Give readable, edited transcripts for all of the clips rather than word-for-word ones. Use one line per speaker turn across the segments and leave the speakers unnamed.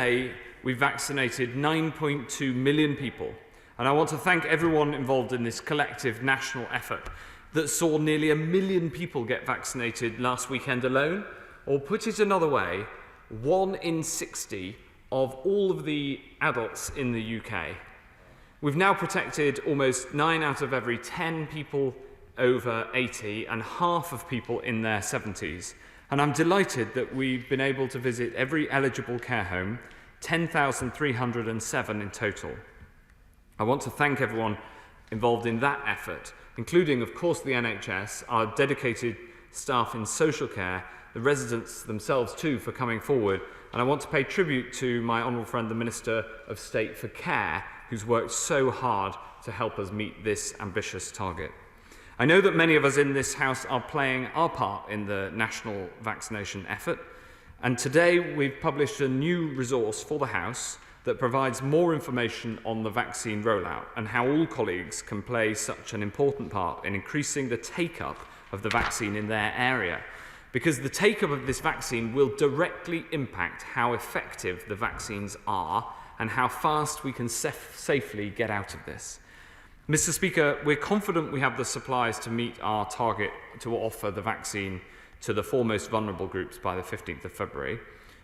Today, we vaccinated 9.2 million people, and I want to thank everyone involved in this collective national effort that saw nearly 1 million people get vaccinated last weekend alone, or put it another way, 1 in 60 of all of the adults in the UK. We've now protected almost 9 out of every 10 people over 80 and half of people in their 70s. And I'm delighted that we've been able to visit every eligible care home, 10,307 in total. I want to thank everyone involved in that effort, including, of course, the NHS, our dedicated staff in social care, the residents themselves too for coming forward. And I want to pay tribute to my honourable friend, the Minister of State for Care, who's worked so hard to help us meet this ambitious target. I know that many of us in this House are playing our part in the national vaccination effort, and today we've published a new resource for the House that provides more information on the vaccine rollout and how all colleagues can play such an important part in increasing the take-up of the vaccine in their area, because the take-up of this vaccine will directly impact how effective the vaccines are and how fast we can safely get out of this. Mr. Speaker, we're confident we have the supplies to meet our target to offer the vaccine to the 4 most vulnerable groups by the 15th of February.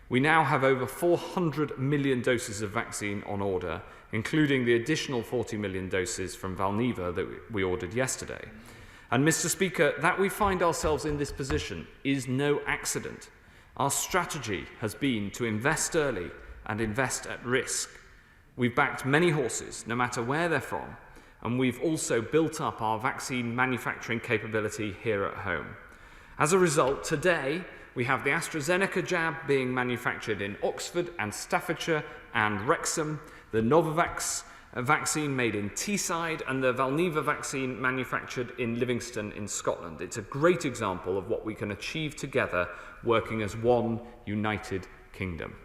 We now have over 400 million doses of vaccine on order, including the additional 40 million doses from Valneva that we ordered yesterday. And Mr. Speaker, that we find ourselves in this position is no accident. Our strategy has been to invest early and invest at risk. We've backed many horses, no matter where they're from, and we've also built up our vaccine manufacturing capability here at home. As a result, today we have the AstraZeneca jab being manufactured in Oxford and Staffordshire and Wrexham, the Novavax vaccine made in Teesside, and the Valneva vaccine manufactured in Livingston in Scotland. It's a great example of what we can achieve together working as one united kingdom.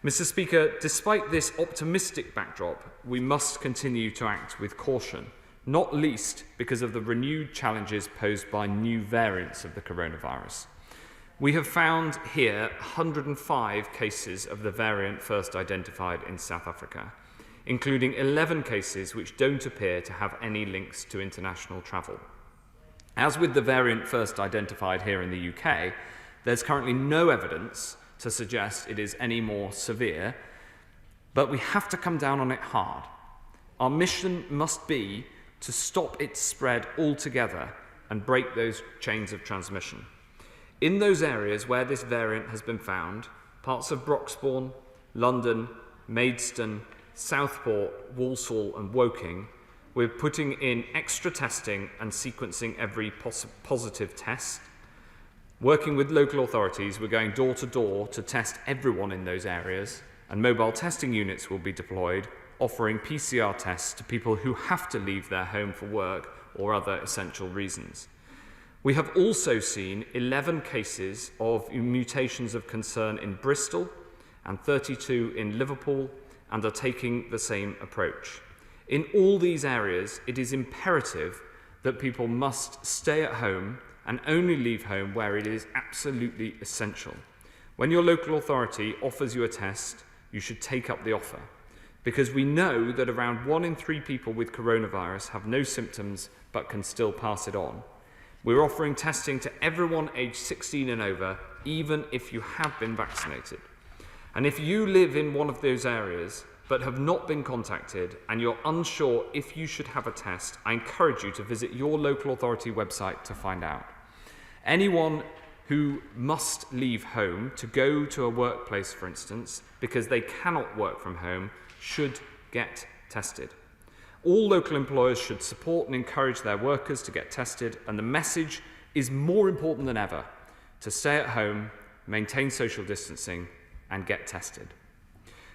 Mr. Speaker, despite this optimistic backdrop, we must continue to act with caution, not least because of the renewed challenges posed by new variants of the coronavirus. We have found here 105 cases of the variant first identified in South Africa, including 11 cases which don't appear to have any links to international travel. As with the variant first identified here in the UK, there's currently no evidence to suggest it is any more severe, but we have to come down on it hard. Our mission must be to stop its spread altogether and break those chains of transmission. In those areas where this variant has been found, parts of Broxbourne, London, Maidstone, Southport, Walsall and Woking, we're putting in extra testing and sequencing every positive test. Working with local authorities, we're going door to door to test everyone in those areas, and mobile testing units will be deployed, offering PCR tests to people who have to leave their home for work or other essential reasons. We have also seen 11 cases of mutations of concern in Bristol and 32 in Liverpool, and are taking the same approach. In all these areas, it is imperative that people must stay at home and only leave home where it is absolutely essential. When your local authority offers you a test, you should take up the offer, because we know that around 1 in 3 people with coronavirus have no symptoms but can still pass it on. We're offering testing to everyone aged 16 and over, even if you have been vaccinated. And if you live in one of those areas but have not been contacted and you're unsure if you should have a test, I encourage you to visit your local authority website to find out. Anyone who must leave home to go to a workplace, for instance, because they cannot work from home, should get tested. All local employers should support and encourage their workers to get tested, and the message is more important than ever: to stay at home, maintain social distancing, and get tested.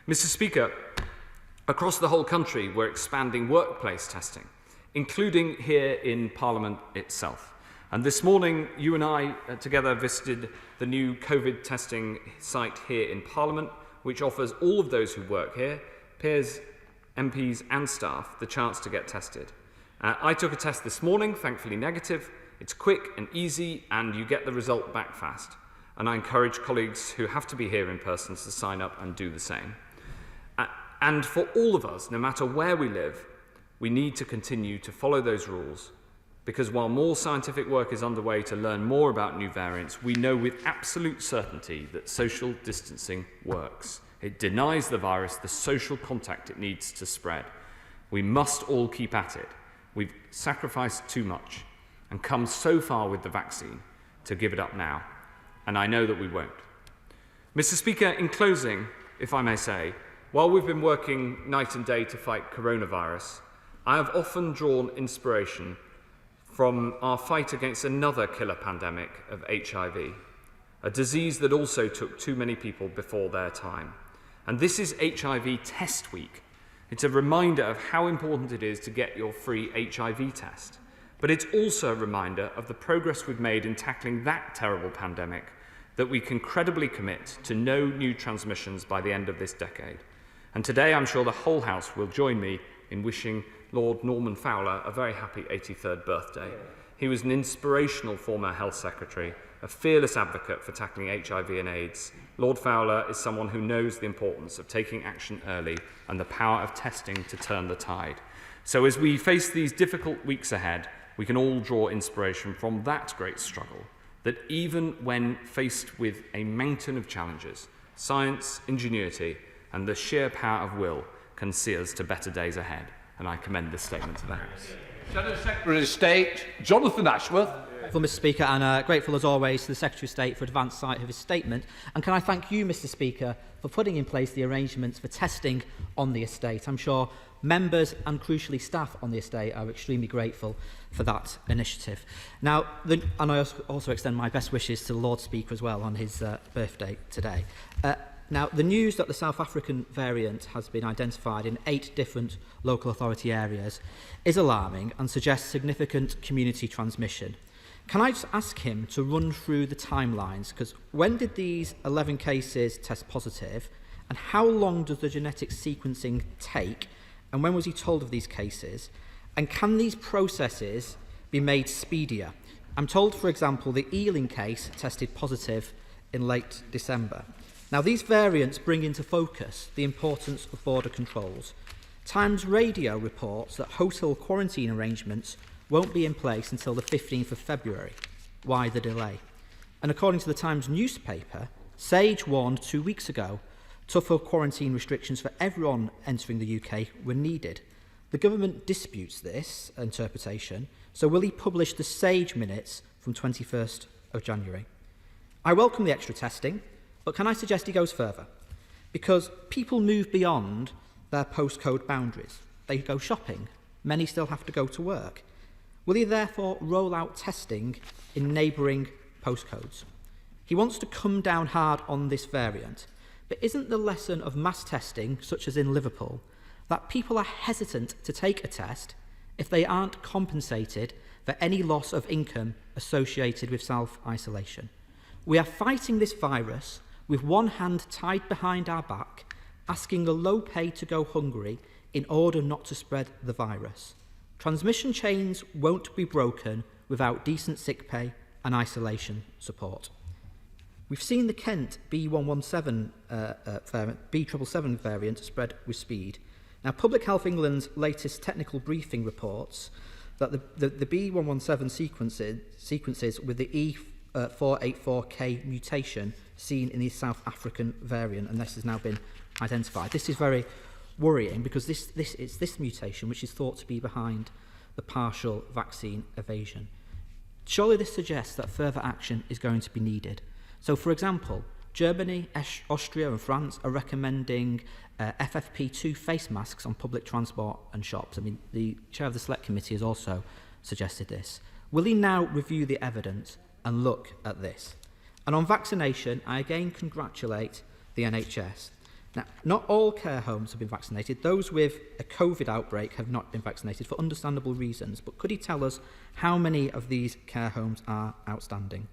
Mr. Speaker, across the whole country, we're expanding workplace testing, including here in Parliament itself. And this morning, you and I together visited the new COVID testing site here in Parliament, which offers all of those who work here, peers, MPs and staff, the chance to get tested. I took a test this morning, thankfully negative. It's quick and easy, and you get the result back fast. and I encourage colleagues who have to be here in person to sign up and do the same. And for all of us, no matter where we live, we need to continue to follow those rules, because while more scientific work is underway to learn more about new variants, we know with absolute certainty that social distancing works. It denies the virus the social contact it needs to spread. We must all keep at it. We've sacrificed too much and come so far with the vaccine to give it up now, and I know that we won't. Mr. Speaker, in closing, if I may say, while we've been working night and day to fight coronavirus, I have often drawn inspiration from our fight against another killer pandemic of HIV, a disease that also took too many people before their time. And this is HIV Test Week. It's a reminder of how important it is to get your free HIV test. But it's also a reminder of the progress we've made in tackling that terrible pandemic, that we can credibly commit to no new transmissions by the end of this decade. And today I'm sure the whole House will join me in wishing Lord Norman Fowler a very happy 83rd birthday. He was an inspirational former Health Secretary, a fearless advocate for tackling HIV and AIDS. Lord Fowler is someone who knows the importance of taking action early and the power of testing to turn the tide. So as we face these difficult weeks ahead, we can all draw inspiration from that great struggle, that even when faced with a mountain of challenges, science, ingenuity, and the sheer power of will can see us to better days ahead. And I commend this statement to the House.
Shadow Secretary of State, Jonathan Ashworth.
Grateful, Mr. Speaker, and grateful as always to the Secretary of State for advance sight of his statement. And can I thank you, Mr. Speaker, for putting in place the arrangements for testing on the estate. I'm sure members and crucially staff on the estate are extremely grateful for that initiative. Now, and I also extend my best wishes to the Lord Speaker as well on his birthday today. Now, the news that the South African variant has been identified in 8 different local authority areas is alarming and suggests significant community transmission. Can I just ask him to run through the timelines? Because when did these 11 cases test positive, and how long does the genetic sequencing take, and when was he told of these cases? And can these processes be made speedier? I'm told, for example, the Ealing case tested positive in late December. Now, these variants bring into focus the importance of border controls. Times Radio reports that hotel quarantine arrangements won't be in place until the 15th of February. Why the delay? And according to the Times newspaper, Sage warned 2 weeks ago tougher quarantine restrictions for everyone entering the UK were needed. The government disputes this interpretation, so will he publish the Sage minutes from 21st of January? I welcome the extra testing, but can I suggest he goes further? Because people move beyond their postcode boundaries. They go shopping. Many still have to go to work. Will he therefore roll out testing in neighbouring postcodes? He wants to come down hard on this variant, but isn't the lesson of mass testing, such as in Liverpool, that people are hesitant to take a test if they aren't compensated for any loss of income associated with self-isolation? We are fighting this virus with one hand tied behind our back, asking the low pay to go hungry in order not to spread the virus. Transmission chains won't be broken without decent sick pay and isolation support. We've seen the Kent B777 variant spread with speed. Now, Public Health England's latest technical briefing reports that the B117 sequences with the E484K mutation seen in the South African variant, and this has now been identified. This is very worrying because it's this mutation which is thought to be behind the partial vaccine evasion. Surely this suggests that further action is going to be needed. So, for example, Germany, Austria and France are recommending FFP2 face masks on public transport and shops. I mean, the chair of the Select Committee has also suggested this. Will he now review the evidence and look at this? And on vaccination, I again congratulate the NHS. Now, not all care homes have been vaccinated. Those with a COVID outbreak have not been vaccinated for understandable reasons. But could he tell us how many of these care homes are outstanding?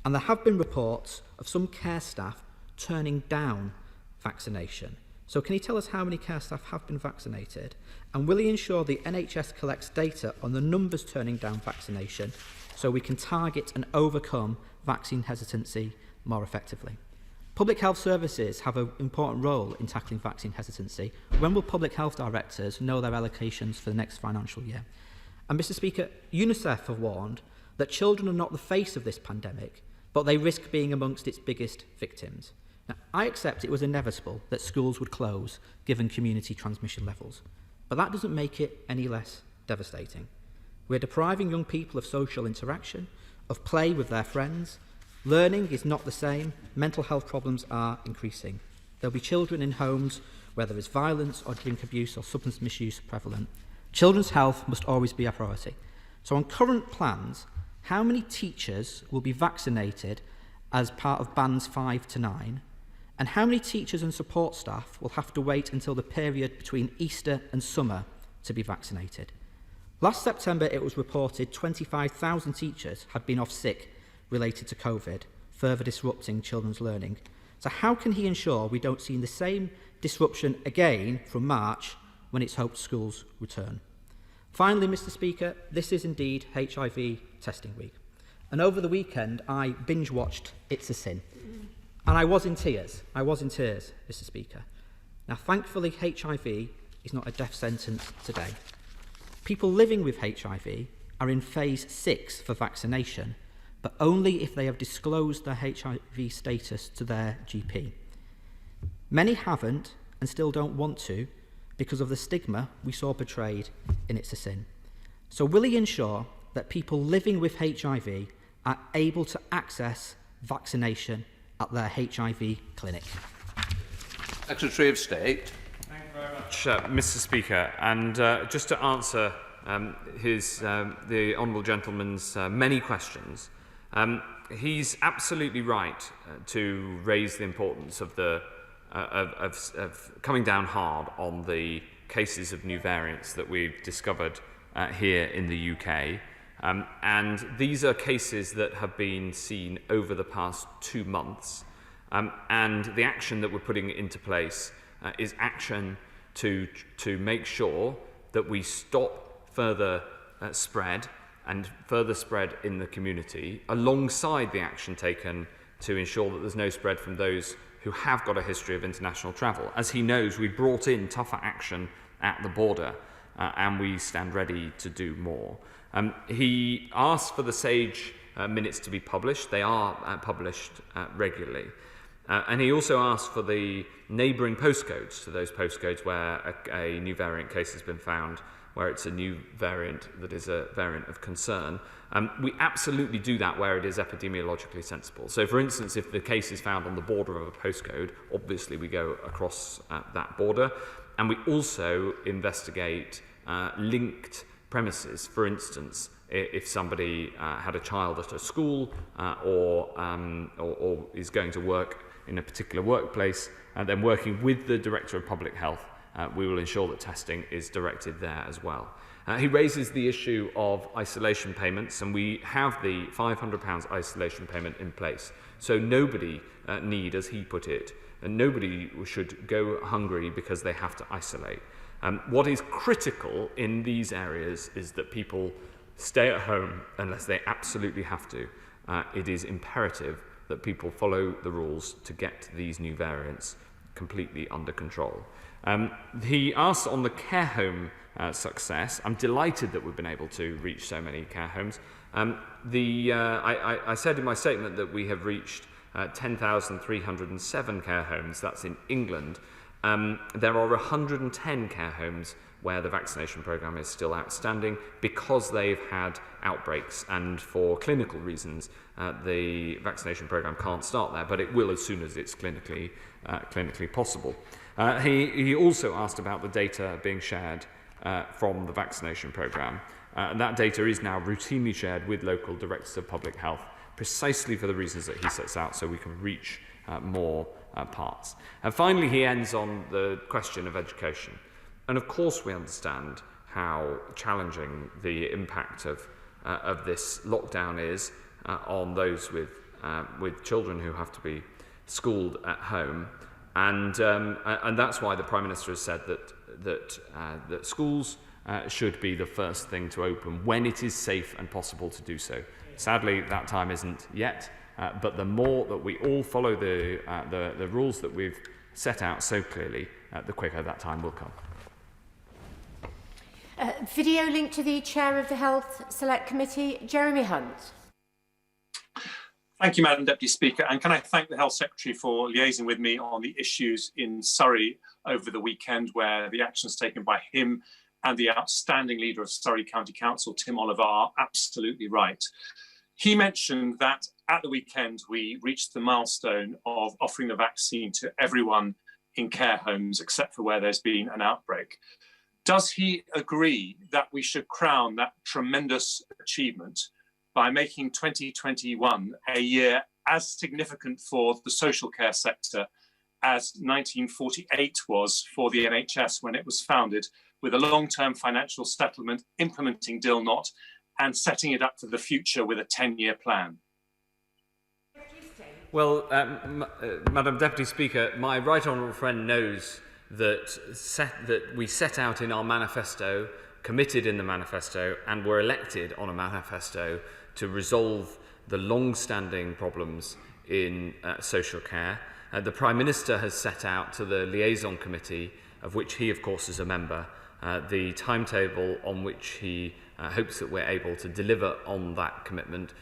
And there have been reports of some care staff turning down vaccination. So can he tell us how many care staff have been vaccinated? And will he ensure the NHS collects data on the numbers turning down vaccination so we can target and overcome vaccine hesitancy more effectively. Public health services have an important role in tackling vaccine hesitancy. When will public health directors know their allocations for the next financial year? And Mr. Speaker, UNICEF have warned that children are not the face of this pandemic, but they risk being amongst its biggest victims. Now, I accept it was inevitable that schools would close given community transmission levels, but that doesn't make it any less devastating. We're depriving young people of social interaction, of play with their friends. Learning is not the same. Mental health problems are increasing. There'll be children in homes where there is violence or drink abuse or substance misuse prevalent. Children's health must always be a priority. So on current plans, how many teachers will be vaccinated as part of bands 5 to 9? And how many teachers and support staff will have to wait until the period between Easter and summer to be vaccinated? Last September, it was reported 25,000 teachers had been off sick related to COVID, further disrupting children's learning. So how can he ensure we don't see the same disruption again from March when it's hoped schools return? Finally, Mr. Speaker, this is indeed HIV testing week. And over the weekend, I binge-watched It's a Sin. And I was in tears. Mr. Speaker. Now, thankfully, HIV is not a death sentence today. People living with HIV are in phase 6 for vaccination, but only if they have disclosed their HIV status to their GP. Many haven't and still don't want to because of the stigma we saw portrayed in It's a Sin. So will he ensure that people living with HIV are able to access vaccination at their HIV clinic?
Secretary of State.
Thank you very much, Mr. Speaker. And just to answer the honourable gentleman's many questions, he's absolutely right to raise the importance of of coming down hard on the cases of new variants that we've discovered here in the UK. And these are cases that have been seen over the past 2 months. And the action that we're putting into place is action to make sure that we stop further spread and further spread in the community, alongside the action taken to ensure that there's no spread from those who have got a history of international travel. As he knows, we brought in tougher action at the border, and we stand ready to do more. He asked for the SAGE minutes to be published. They are published regularly. And he also asked for the neighbouring postcodes to those postcodes where a new variant case has been found, where it's a new variant that is a variant of concern. We absolutely do that where it is epidemiologically sensible. So, for instance, if the case is found on the border of a postcode, obviously we go across that border. And we also investigate linked premises. For instance, if somebody had a child at a school or is going to work in a particular workplace, and then working with the Director of Public Health, we will ensure that testing is directed there as well. He raises the issue of isolation payments, and we have the £500 isolation payment in place. So nobody need, as he put it, and nobody should go hungry because they have to isolate. What is critical in these areas is that people stay at home unless they absolutely have to. It is imperative that people follow the rules to get these new variants completely under control. He asks on the care home success. I'm delighted that we've been able to reach so many care homes. I said in my statement that we have reached 10,307 care homes. That's in England. There are 110 care homes where the vaccination programme is still outstanding because they've had outbreaks, and for clinical reasons the vaccination programme can't start there, but it will as soon as it's clinically possible. He also asked about the data being shared from the vaccination programme, and that data is now routinely shared with local directors of public health precisely for the reasons that he sets out, so we can reach more parts. And finally, he ends on the question of education. And of course we understand how challenging the impact of this lockdown is on those with children who have to be schooled at home. And that's why the Prime Minister has said that schools should be the first thing to open when it is safe and possible to do so. Sadly, that time isn't yet, but the more that we all follow the rules that we've set out so clearly, the quicker that time will come.
Video link to the Chair of the Health Select Committee, Jeremy Hunt.
Thank you, Madam Deputy Speaker, and can I thank the Health Secretary for liaising with me on the issues in Surrey over the weekend, where the actions taken by him and the outstanding leader of Surrey County Council, Tim Oliver, are absolutely right. He mentioned that at the weekend we reached the milestone of offering the vaccine to everyone in care homes except for where there's been an outbreak. Does he agree that we should crown that tremendous achievement by making 2021 a year as significant for the social care sector as 1948 was for the NHS when it was founded, with a long-term financial settlement, implementing DIL not, and setting it up for the future with a 10-year plan?
Well, Madam Deputy Speaker, my right honourable friend knows that we set out in our manifesto, committed in the manifesto, and were elected on a manifesto to resolve the long-standing problems in social care. The Prime Minister has set out to the liaison committee, of which he, of course, is a member, the timetable on which he hopes that we're able to deliver on that commitment.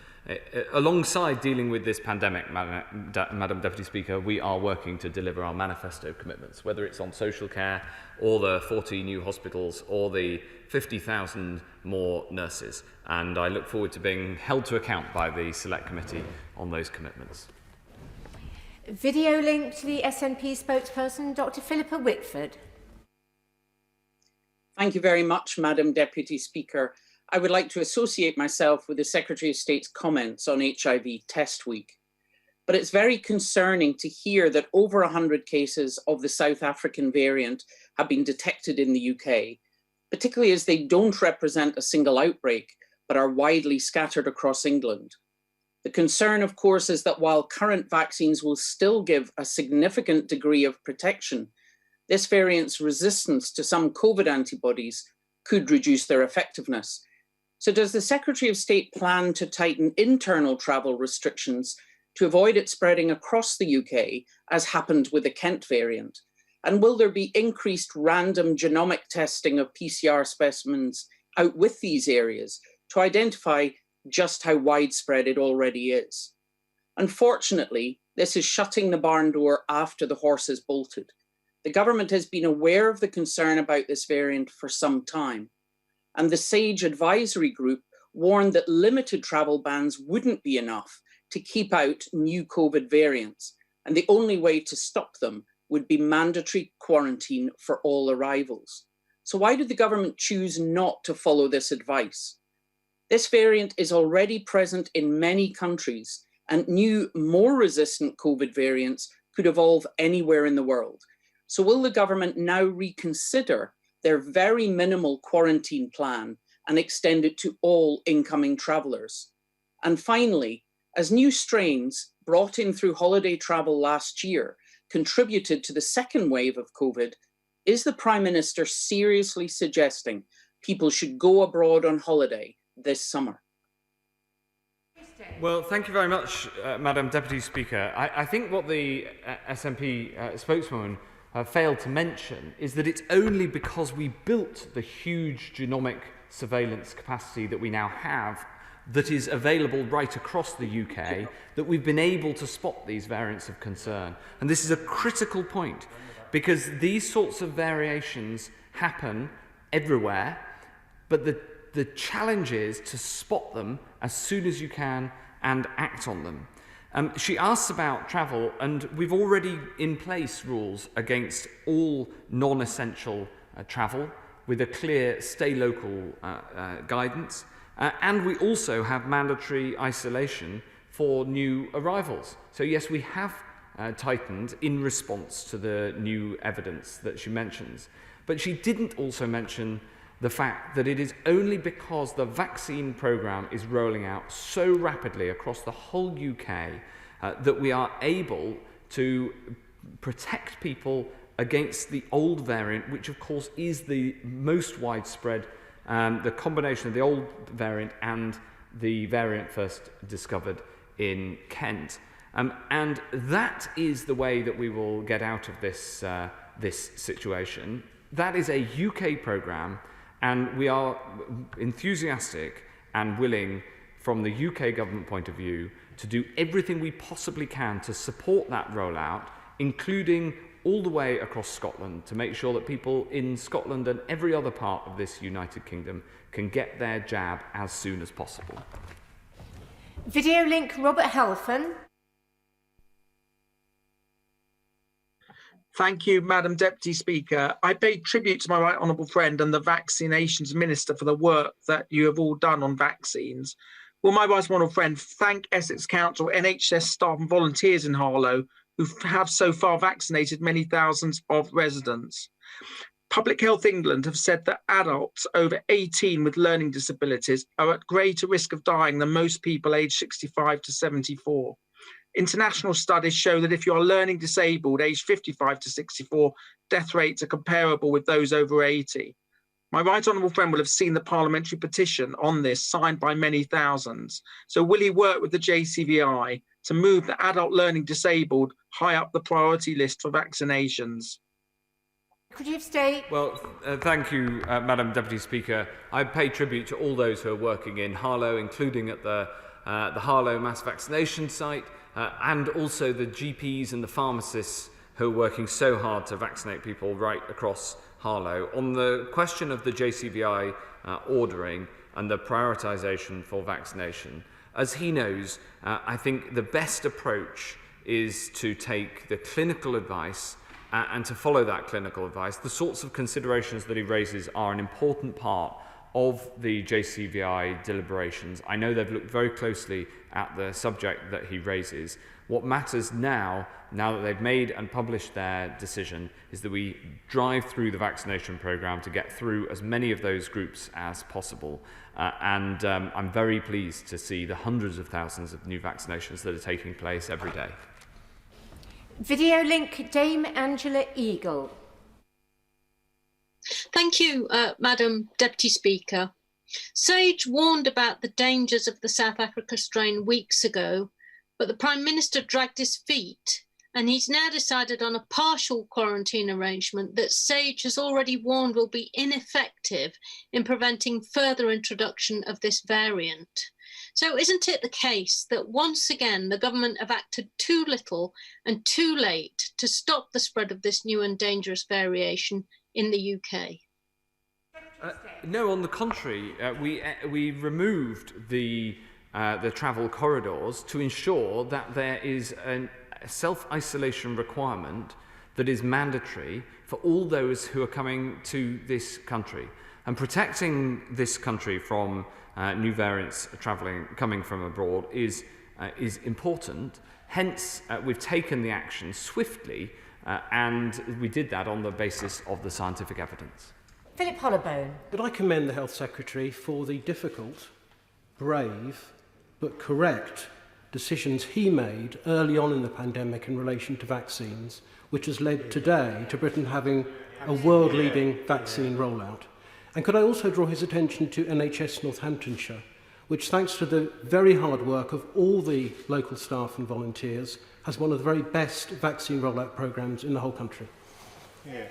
Alongside dealing with this pandemic, Madam Deputy Speaker, we are working to deliver our manifesto commitments, whether it's on social care or the 40 new hospitals or the 50,000 more nurses. And I look forward to being held to account by the Select Committee on those commitments.
Video link to the SNP spokesperson, Dr. Philippa Whitford.
Thank you very much, Madam Deputy Speaker. I would like to associate myself with the Secretary of State's comments on HIV Test Week. But it's very concerning to hear that over 100 cases of the South African variant have been detected in the UK, particularly as they don't represent a single outbreak, but are widely scattered across England. The concern, of course, is that while current vaccines will still give a significant degree of protection, this variant's resistance to some COVID antibodies could reduce their effectiveness. So does the Secretary of State plan to tighten internal travel restrictions to avoid it spreading across the UK, as happened with the Kent variant? And will there be increased random genomic testing of PCR specimens out with these areas to identify just how widespread it already is? Unfortunately, this is shutting the barn door after the horse has bolted. The government has been aware of the concern about this variant for some time, and the SAGE advisory group warned that limited travel bans wouldn't be enough to keep out new COVID variants, and the only way to stop them would be mandatory quarantine for all arrivals. So why did the government choose not to follow this advice? This variant is already present in many countries, and new, more resistant COVID variants could evolve anywhere in the world. So will the government now reconsider their very minimal quarantine plan and extend it to all incoming travellers? And finally, as new strains brought in through holiday travel last year contributed to the second wave of COVID, is the Prime Minister seriously suggesting people should go abroad on holiday this summer?
Well, thank you very much, Madam Deputy Speaker. I think what the SNP spokeswoman failed to mention is that it's only because we built the huge genomic surveillance capacity that we now have, that is available right across the UK, that we've been able to spot these variants of concern. And this is a critical point, because these sorts of variations happen everywhere, but the challenge is to spot them as soon as you can and act on them. She asks about travel, and we've already in place rules against all non-essential travel with a clear stay local guidance. And we also have mandatory isolation for new arrivals. So yes, we have tightened in response to the new evidence that she mentions. But she didn't also mention the fact that it is only because the vaccine programme is rolling out so rapidly across the whole UK that we are able to protect people against the old variant, which of course is the most widespread, the combination of the old variant and the variant first discovered in Kent. And that is the way that we will get out of this, this situation. That is a UK programme, and we are enthusiastic and willing, from the UK government point of view, to do everything we possibly can to support that rollout, including all the way across Scotland, to make sure that people in Scotland and every other part of this United Kingdom can get their jab as soon as possible.
Video link Robert Helfen.
Thank you, Madam Deputy Speaker. I pay tribute to my right honourable friend and the Vaccinations Minister for the work that you have all done on vaccines. Will my right honourable friend thank Essex Council, NHS staff and volunteers in Harlow who have so far vaccinated many thousands of residents. Public Health England have said that adults over 18 with learning disabilities are at greater risk of dying than most people aged 65 to 74. International studies show that if you are learning disabled aged 55 to 64, death rates are comparable with those over 80. My right honourable friend will have seen the parliamentary petition on this signed by many thousands. So will he work with the JCVI to move the adult learning disabled high up the priority list for vaccinations?
Could you state?
Well, thank you, Madam Deputy Speaker. I pay tribute to all those who are working in Harlow, including at the Harlow mass vaccination site, and also the GPs and the pharmacists who are working so hard to vaccinate people right across Harlow. On the question of the JCVI ordering and the prioritisation for vaccination, as he knows, I think the best approach is to take the clinical advice and to follow that clinical advice. The sorts of considerations that he raises are an important part of the JCVI deliberations. I know they've looked very closely at the subject that he raises. What matters now that they've made and published their decision, is that we drive through the vaccination programme to get through as many of those groups as possible. I'm very pleased to see the hundreds of thousands of new vaccinations that are taking place every day.
Video link Dame Angela Eagle.
Thank you, Madam Deputy Speaker. Sage warned about the dangers of the South Africa strain weeks ago, but the Prime Minister dragged his feet, and he's now decided on a partial quarantine arrangement that Sage has already warned will be ineffective in preventing further introduction of this variant. So isn't it the case that once again the government have acted too little and too late to stop the spread of this new and dangerous variation in the UK?
No, on the contrary, we removed the travel corridors to ensure that there is a self-isolation requirement that is mandatory for all those who are coming to this country. And protecting this country from new variants coming from abroad is important. Hence, we've taken the action swiftly, and we did that on the basis of the scientific evidence.
Philip Hollowbone.
Could I commend the Health Secretary for the difficult, brave, but correct decisions he made early on in the pandemic in relation to vaccines, which has led today to Britain having a world-leading vaccine rollout. And could I also draw his attention to NHS Northamptonshire, which, thanks to the very hard work of all the local staff and volunteers, has one of the very best vaccine rollout programmes in the whole country.
Yeah.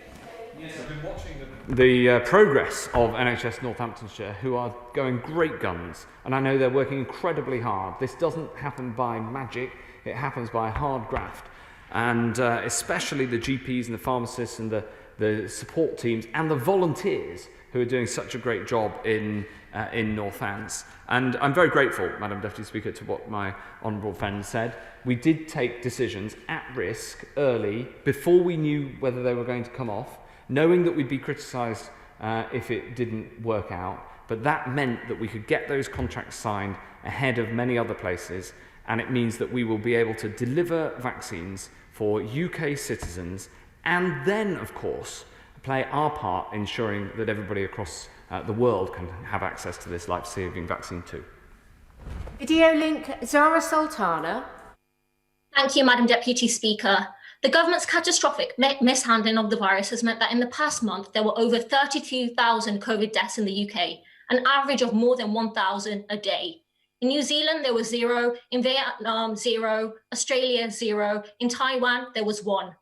Yes, I've been watching the progress of NHS Northamptonshire, who are going great guns, and I know they're working incredibly hard. This doesn't happen by magic, it happens by hard graft, and especially the GPs and the pharmacists and the support teams and the volunteers who are doing such a great job in Northants. And I'm very grateful, Madam Deputy Speaker, to what my honourable friend said. We did take decisions at risk early, before we knew whether they were going to come off, knowing that we'd be criticised if it didn't work out, but that meant that we could get those contracts signed ahead of many other places, and it means that we will be able to deliver vaccines for UK citizens, and then, of course, play our part ensuring that everybody across the world can have access to this life-saving vaccine too.
Video link Zara Sultana.
Thank you, Madam Deputy Speaker. The government's catastrophic mishandling of the virus has meant that in the past month, there were over 32,000 COVID deaths in the UK, an average of more than 1,000 a day. In New Zealand, there was 0. In Vietnam, 0. Australia, 0. In Taiwan, there was 1.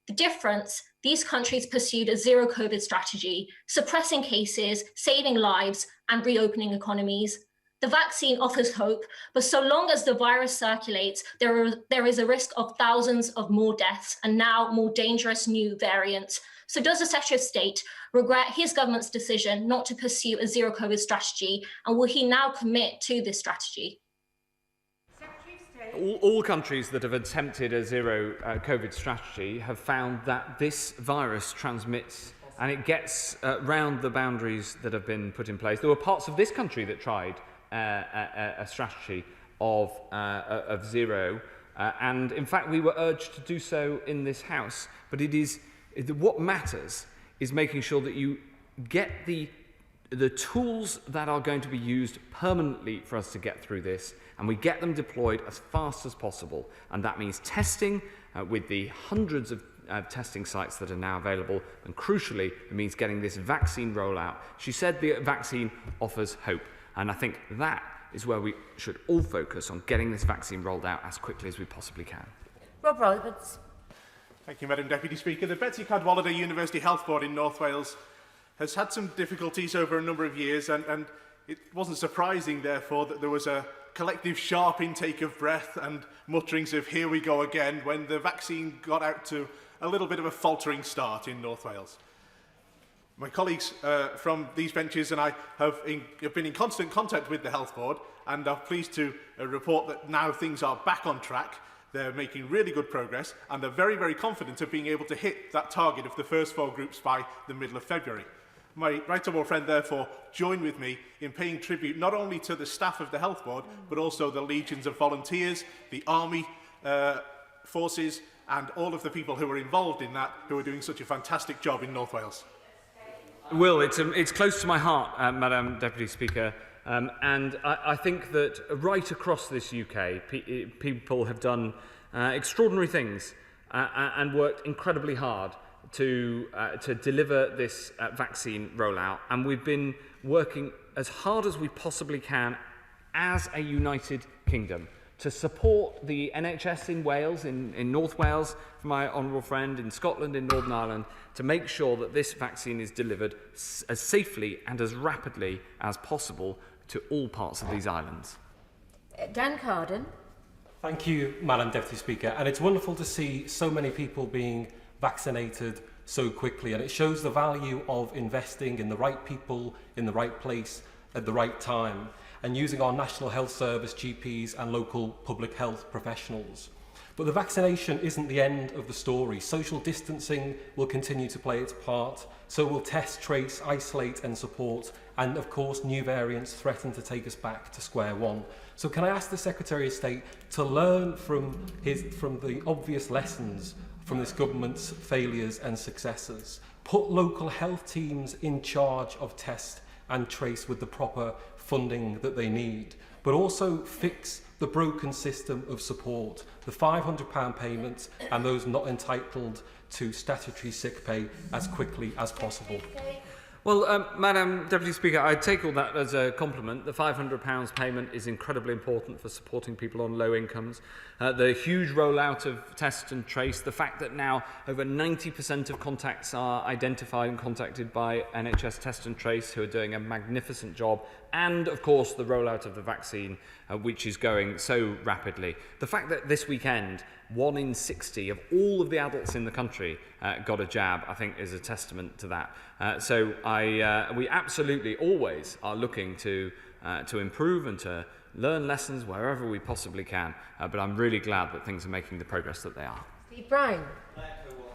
The difference, these countries pursued a zero COVID strategy, suppressing cases, saving lives, and reopening economies. The vaccine offers hope, but so long as the virus circulates, there is a risk of thousands of more deaths and now more dangerous new variants. So does the Secretary of State regret his government's decision not to pursue a zero COVID strategy, and will he now commit to this strategy?
All countries that have attempted a zero COVID strategy have found that this virus transmits and it gets round the boundaries that have been put in place. There were parts of this country that tried a strategy of zero, and in fact we were urged to do so in this House. But what matters is making sure that you get the tools that are going to be used permanently for us to get through this, and we get them deployed as fast as possible. And that means testing with the hundreds of testing sites that are now available, and crucially, it means getting this vaccine rollout. She said the vaccine offers hope, and I think that is where we should all focus on getting this vaccine rolled out as quickly as we possibly can.
Rob Roberts.
Thank you, Madam Deputy Speaker. The Betsy Cadwallader University Health Board in North Wales has had some difficulties over a number of years, and it wasn't surprising, therefore, that there was a collective sharp intake of breath and mutterings of "here we go again" when the vaccine got out to a little bit of a faltering start in North Wales. My colleagues from these benches and I have been in constant contact with the Health Board, and are pleased to report that now things are back on track. They're making really good progress, and they're very, very confident of being able to hit that target of the first 4 groups by the middle of February. My right honourable friend, therefore, join with me in paying tribute not only to the staff of the Health Board, but also the legions of volunteers, the Army forces, and all of the people who are involved in that, who are doing such a fantastic job in North Wales.
Will, it's close to my heart, Madam Deputy Speaker, and I think that right across this UK, people have done extraordinary things and worked incredibly hard to deliver this vaccine rollout, and we've been working as hard as we possibly can as a united kingdom to support the NHS in Wales, in North Wales, for my honourable friend, in Scotland, in Northern Ireland, to make sure that this vaccine is delivered as safely and as rapidly as possible to all parts of these islands.
Dan Carden.
Thank you, Madam Deputy Speaker. And it's wonderful to see so many people being vaccinated so quickly, and it shows the value of investing in the right people, in the right place, at the right time, and using our National Health Service, GPs and local public health professionals. But the vaccination isn't the end of the story. Social distancing will continue to play its part, so will test, trace, isolate and support, and of course new variants threaten to take us back to square one. So can I ask the Secretary of State to learn from the obvious lessons from this government's failures and successes, put local health teams in charge of test and trace with the proper funding that they need, but also fix the broken system of support, the £500 payments and those not entitled to statutory sick pay as quickly as possible.
Well, Madam Deputy Speaker, I take all that as a compliment. The £500 payment is incredibly important for supporting people on low incomes. The huge rollout of test and trace, the fact that now over 90% of contacts are identified and contacted by NHS Test and Trace, who are doing a magnificent job, and of course the rollout of the vaccine, which is going so rapidly. The fact that this weekend 1 in 60 of all of the adults in the country got a jab, I think, is a testament to that. So we absolutely always are looking to improve and to learn lessons wherever we possibly can. But I'm really glad that things are making the progress that they are.
Steve Brown.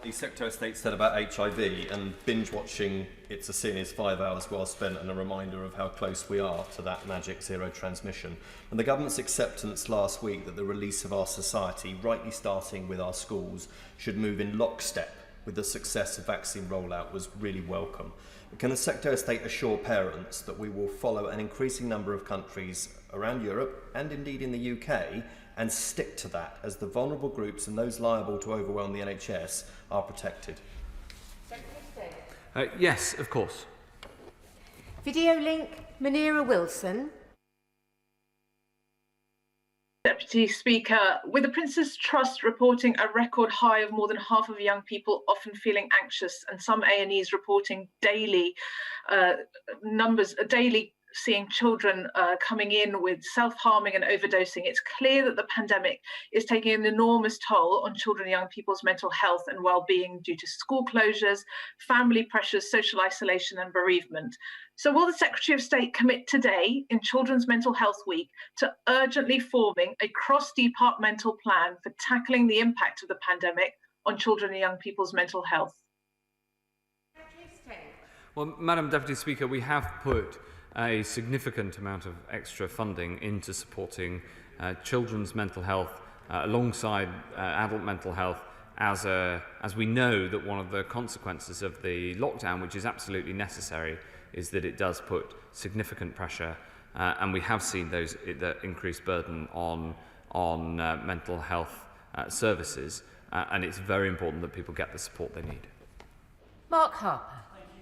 The Secretary of State said about HIV, and binge watching It's a Sin is 5 hours well spent, and a reminder of how close we are to that magic zero transmission. And the government's acceptance last week that the release of our society, rightly starting with our schools, should move in lockstep with the success of vaccine rollout was really welcome. But can the Secretary of State assure parents that we will follow an increasing number of countries around Europe and indeed in the UK and stick to that as the vulnerable groups and those liable to overwhelm the NHS are protected?
Yes, of course.
Video link, Manira Wilson.
Deputy Speaker. With the Prince's Trust reporting a record high of more than half of young people often feeling anxious, and some A&Es reporting daily seeing children coming in with self-harming and overdosing, it's clear that the pandemic is taking an enormous toll on children and young people's mental health and well-being due to school closures, family pressures, social isolation and bereavement. So will the Secretary of State commit today in Children's Mental Health Week to urgently forming a cross-departmental plan for tackling the impact of the pandemic on children and young people's mental health?
Well, Madam Deputy Speaker, we have put a significant amount of extra funding into supporting children's mental health alongside adult mental health, as we know that one of the consequences of the lockdown, which is absolutely necessary, is that it does put significant pressure, and we have seen the increased burden on mental health services, and it's very important that people get the support they need.
Mark Harper.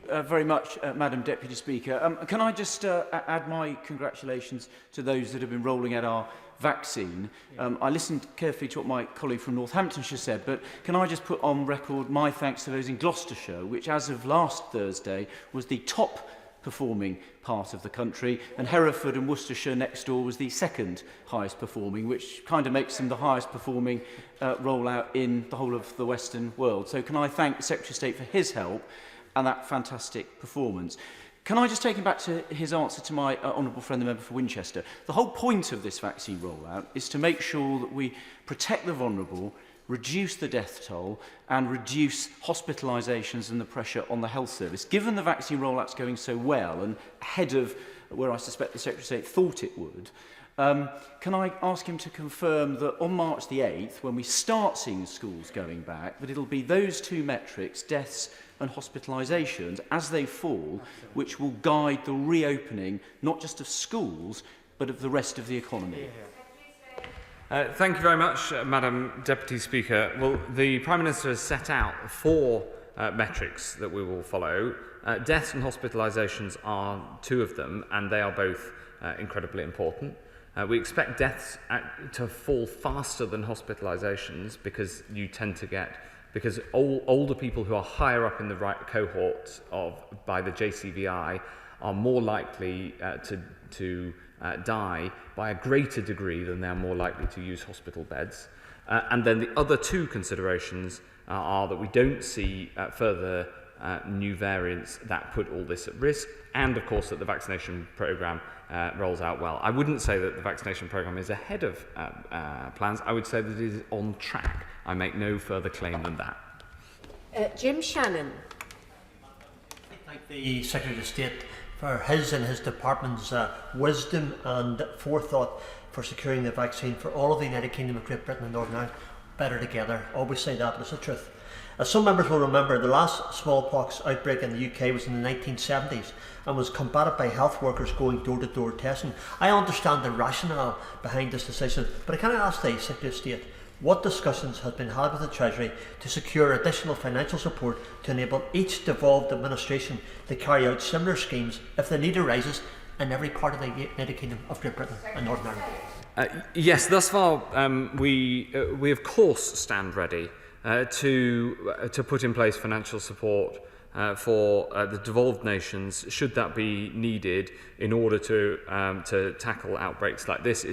Very much, Madam Deputy Speaker. Can I just add my congratulations to those that have been rolling out our vaccine? I listened carefully to what my colleague from Northamptonshire said, but can I just put on record my thanks to those in Gloucestershire, which as of last Thursday was the top performing part of the country, and Hereford and Worcestershire next door was the second highest performing, which kind of makes them the highest performing rollout in the whole of the Western world. So can I thank the Secretary of State for his help and that fantastic performance. Can I just take him back to his answer to my honourable friend, the member for Winchester? The whole point of this vaccine rollout is to make sure that we protect the vulnerable, reduce the death toll, and reduce hospitalisations and the pressure on the health service. Given the vaccine rollout's going so well and ahead of where I suspect the Secretary of State thought it would, can I ask him to confirm that on March the 8th, when we start seeing schools going back, that it'll be those two metrics, deaths and hospitalisations, as they fall, which will guide the reopening, not just of schools, but of the rest of the economy?
Thank you very much, Madam Deputy Speaker. Well, the Prime Minister has set out 4 metrics that we will follow. Deaths and hospitalisations are 2 of them, and they are both incredibly important. We expect deaths to fall faster than hospitalisations because you tend to get, because older people who are higher up in the right cohorts by the JCVI are more likely to die by a greater degree than they're more likely to use hospital beds. And then the other 2 considerations are that we don't see further new variants that put all this at risk, and of course that the vaccination programme rolls out well. I wouldn't say that the vaccination programme is ahead of plans. I would say that it is on track. I make no further claim than that.
Jim Shannon.
I thank the Secretary of State for his and his department's wisdom and forethought for securing the vaccine for all of the United Kingdom of Great Britain and Northern Ireland. Better together. Always say that, but it's the truth. As some members will remember, the last smallpox outbreak in the UK was in the 1970s and was combated by health workers going door-to-door testing. I understand the rationale behind this decision, but can I ask the Secretary of State, what discussions have been had with the Treasury to secure additional financial support to enable each devolved administration to carry out similar schemes if the need arises in every part of the United Kingdom of Great Britain and Northern Ireland?
Yes, thus far we of course stand ready to put in place financial support for the devolved nations, should that be needed, in order to tackle outbreaks like this.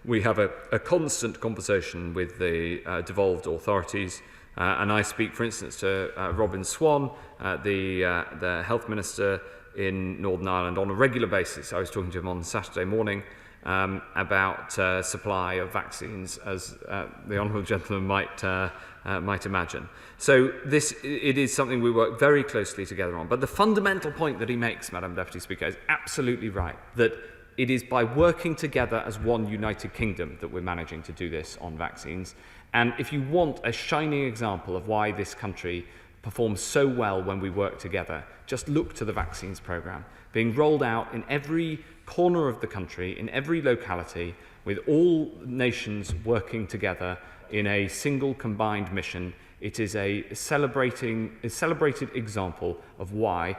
We have a constant conversation with the devolved authorities, and I speak, for instance, to Robin Swan, the Health Minister in Northern Ireland, on a regular basis. I was talking to him on Saturday morning about supply of vaccines, as the honourable gentleman might imagine. So it is something we work very closely together on. But the fundamental point that he makes, Madam Deputy Speaker, is absolutely right, that it is by working together as one United Kingdom that we're managing to do this on vaccines. And if you want a shining example of why this country performs so well when we work together, just look to the vaccines programme being rolled out in every corner of the country, in every locality, with all nations working together in a single combined mission. It is a celebrated example of why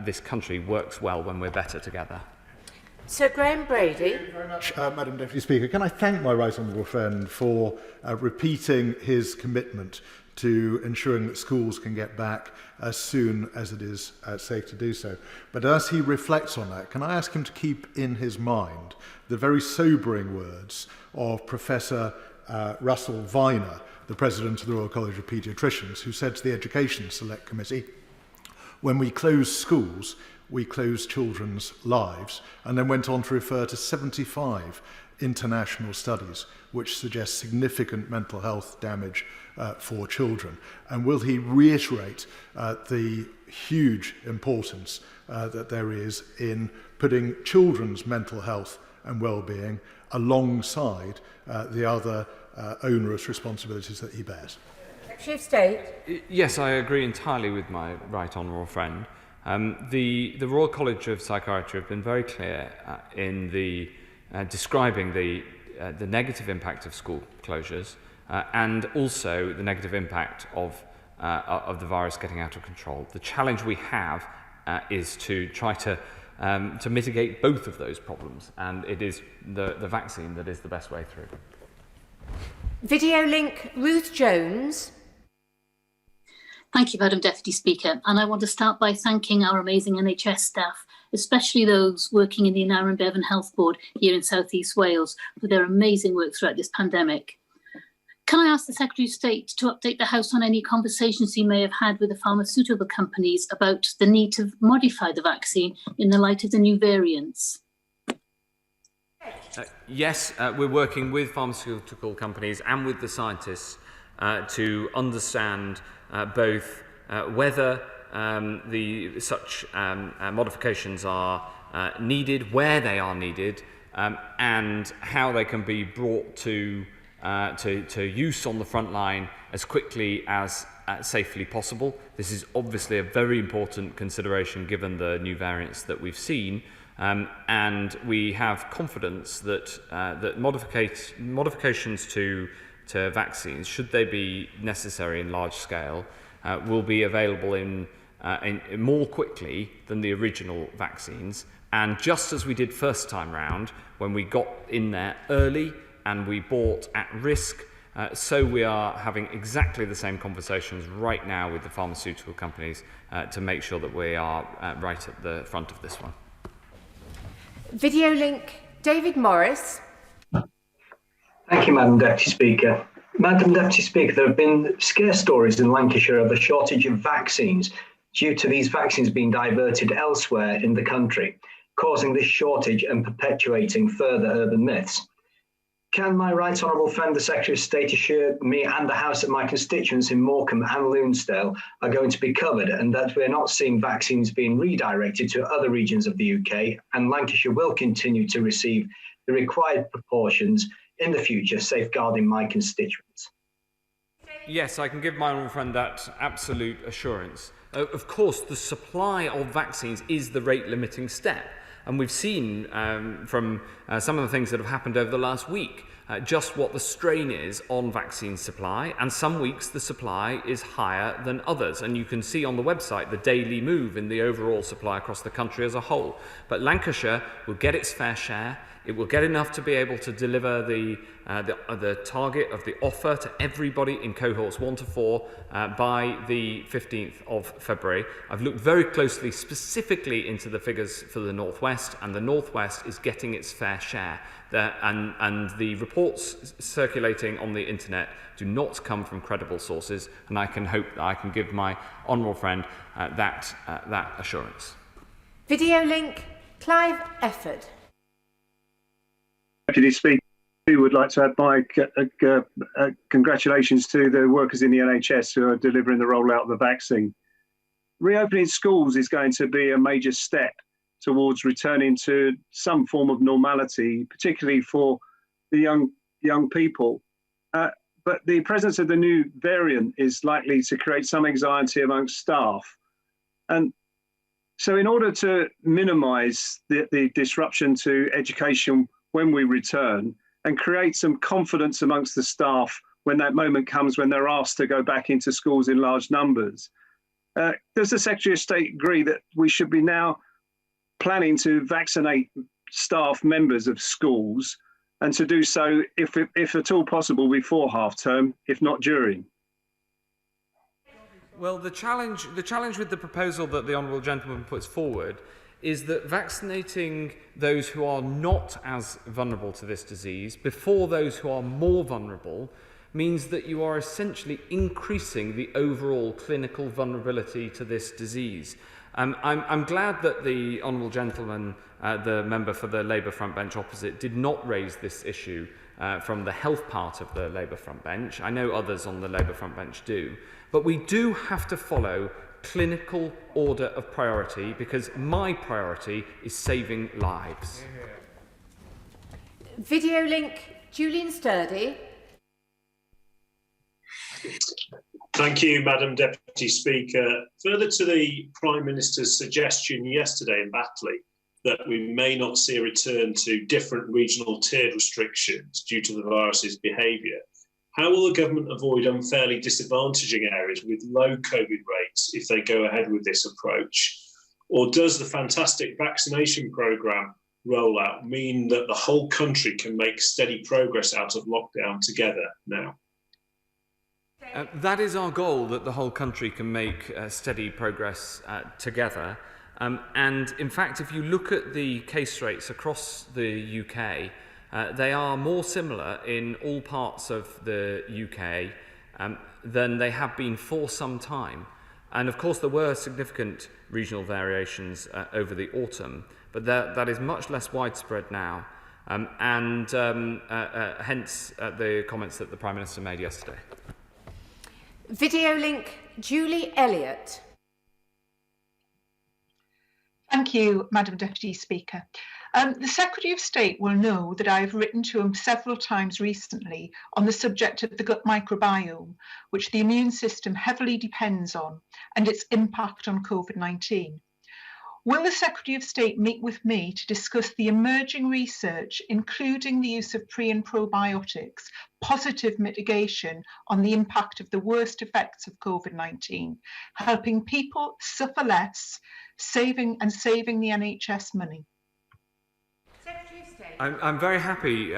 this country works well when we're better together.
Sir Graham Brady.
Thank you very much, Madam Deputy Speaker. Can I thank my right honourable friend for repeating his commitment to ensuring that schools can get back as soon as it is safe to do so. But as he reflects on that, can I ask him to keep in his mind the very sobering words of Professor Russell Viner, the President of the Royal College of Paediatricians, who said to the Education Select Committee, when we close schools, we close children's lives, and then went on to refer to 75 international studies which suggest significant mental health damage for children. And will he reiterate the huge importance that there is in putting children's mental health and well-being alongside the other onerous responsibilities that he bears?
Secretary of State.
Yes, I agree entirely with my right honourable friend. The Royal College of Psychiatry have been very clear in describing the negative impact of school closures and also the negative impact of the virus getting out of control. The challenge we have is to try to mitigate both of those problems, and it is the vaccine that is the best way through.
Video link, Ruth Jones.
Thank you, Madam Deputy Speaker. And I want to start by thanking our amazing NHS staff, especially those working in the Aneurin Bevan Health Board here in South East Wales, for their amazing work throughout this pandemic. Can I ask the Secretary of State to update the House on any conversations he may have had with the pharmaceutical companies about the need to modify the vaccine in the light of the new variants?
Yes, we're working with pharmaceutical companies and with the scientists to understand both whether such modifications are needed, where they are needed, and how they can be brought to use on the front line as quickly as safely possible. This is obviously a very important consideration given the new variants that we've seen, and we have confidence that modifications to vaccines, should they be necessary in large scale, will be available in more quickly than the original vaccines. And just as we did first time round, when we got in there early and we bought at risk, so we are having exactly the same conversations right now with the pharmaceutical companies to make sure that we are right at the front of this one.
Video link, David Morris.
Thank you, Madam Deputy Speaker. Madam Deputy Speaker, there have been scare stories in Lancashire of a shortage of vaccines due to these vaccines being diverted elsewhere in the country, causing this shortage and perpetuating further urban myths. Can my right honourable friend, the Secretary of State, assure me and the House that my constituents in Morecambe and Lunesdale are going to be covered and that we're not seeing vaccines being redirected to other regions of the UK, and Lancashire will continue to receive the required proportions in the future, safeguarding my constituents?
Yes, I can give my honourable friend that absolute assurance. Of course, the supply of vaccines is the rate-limiting step. And we've seen from some of the things that have happened over the last week just what the strain is on vaccine supply. And some weeks the supply is higher than others. And you can see on the website the daily move in the overall supply across the country as a whole. But Lancashire will get its fair share. It will get enough to be able to deliver the target of the offer to everybody in cohorts 1 to 4 by the 15th of February. I've looked very closely specifically into the figures for the North West, and the North West is getting its fair share. And the reports circulating on the internet do not come from credible sources, and I can hope that I can give my honourable friend that assurance.
Video link, Clive Efford.
Deputy Speaker, I would like to add my congratulations to the workers in the NHS who are delivering the rollout of the vaccine. Reopening schools is going to be a major step towards returning to some form of normality, particularly for the young people. But the presence of the new variant is likely to create some anxiety amongst staff. And so in order to minimise the disruption to education when we return and create some confidence amongst the staff when that moment comes when they're asked to go back into schools in large numbers, does the Secretary of State agree that we should be now planning to vaccinate staff members of schools, and to do so, if at all possible, before half term, if not during?
Well, the challenge with the proposal that the Honourable Gentleman puts forward is that vaccinating those who are not as vulnerable to this disease before those who are more vulnerable means that you are essentially increasing the overall clinical vulnerability to this disease. I'm glad that the Honourable Gentleman, the member for the Labour front bench opposite, did not raise this issue from the health part of the Labour front bench. I know others on the Labour front bench do. But we do have to follow clinical order of priority, because my priority is saving lives.
Video link, Julian Sturdy.
Thank you, Madam Deputy Speaker. Further to the Prime Minister's suggestion yesterday in Batley that we may not see a return to different regional tiered restrictions due to the virus's behaviour, how will the government avoid unfairly disadvantaging areas with low COVID rates if they go ahead with this approach? Or does the fantastic vaccination programme rollout mean that the whole country can make steady progress out of lockdown together now?
That is our goal, that the whole country can make steady progress together. And in fact, if you look at the case rates across the UK, they are more similar in all parts of the UK than they have been for some time. And of course, there were significant regional variations over the autumn, but that is much less widespread now. Hence the comments that the Prime Minister made yesterday.
Video link, Julie Elliott.
Thank you, Madam Deputy Speaker. The Secretary of State will know that I have written to him several times recently on the subject of the gut microbiome, which the immune system heavily depends on, and its impact on COVID-19. Will the Secretary of State meet with me to discuss the emerging research, including the use of pre- and probiotics, positive mitigation on the impact of the worst effects of COVID-19, helping people suffer less, saving the NHS money?
I'm very happy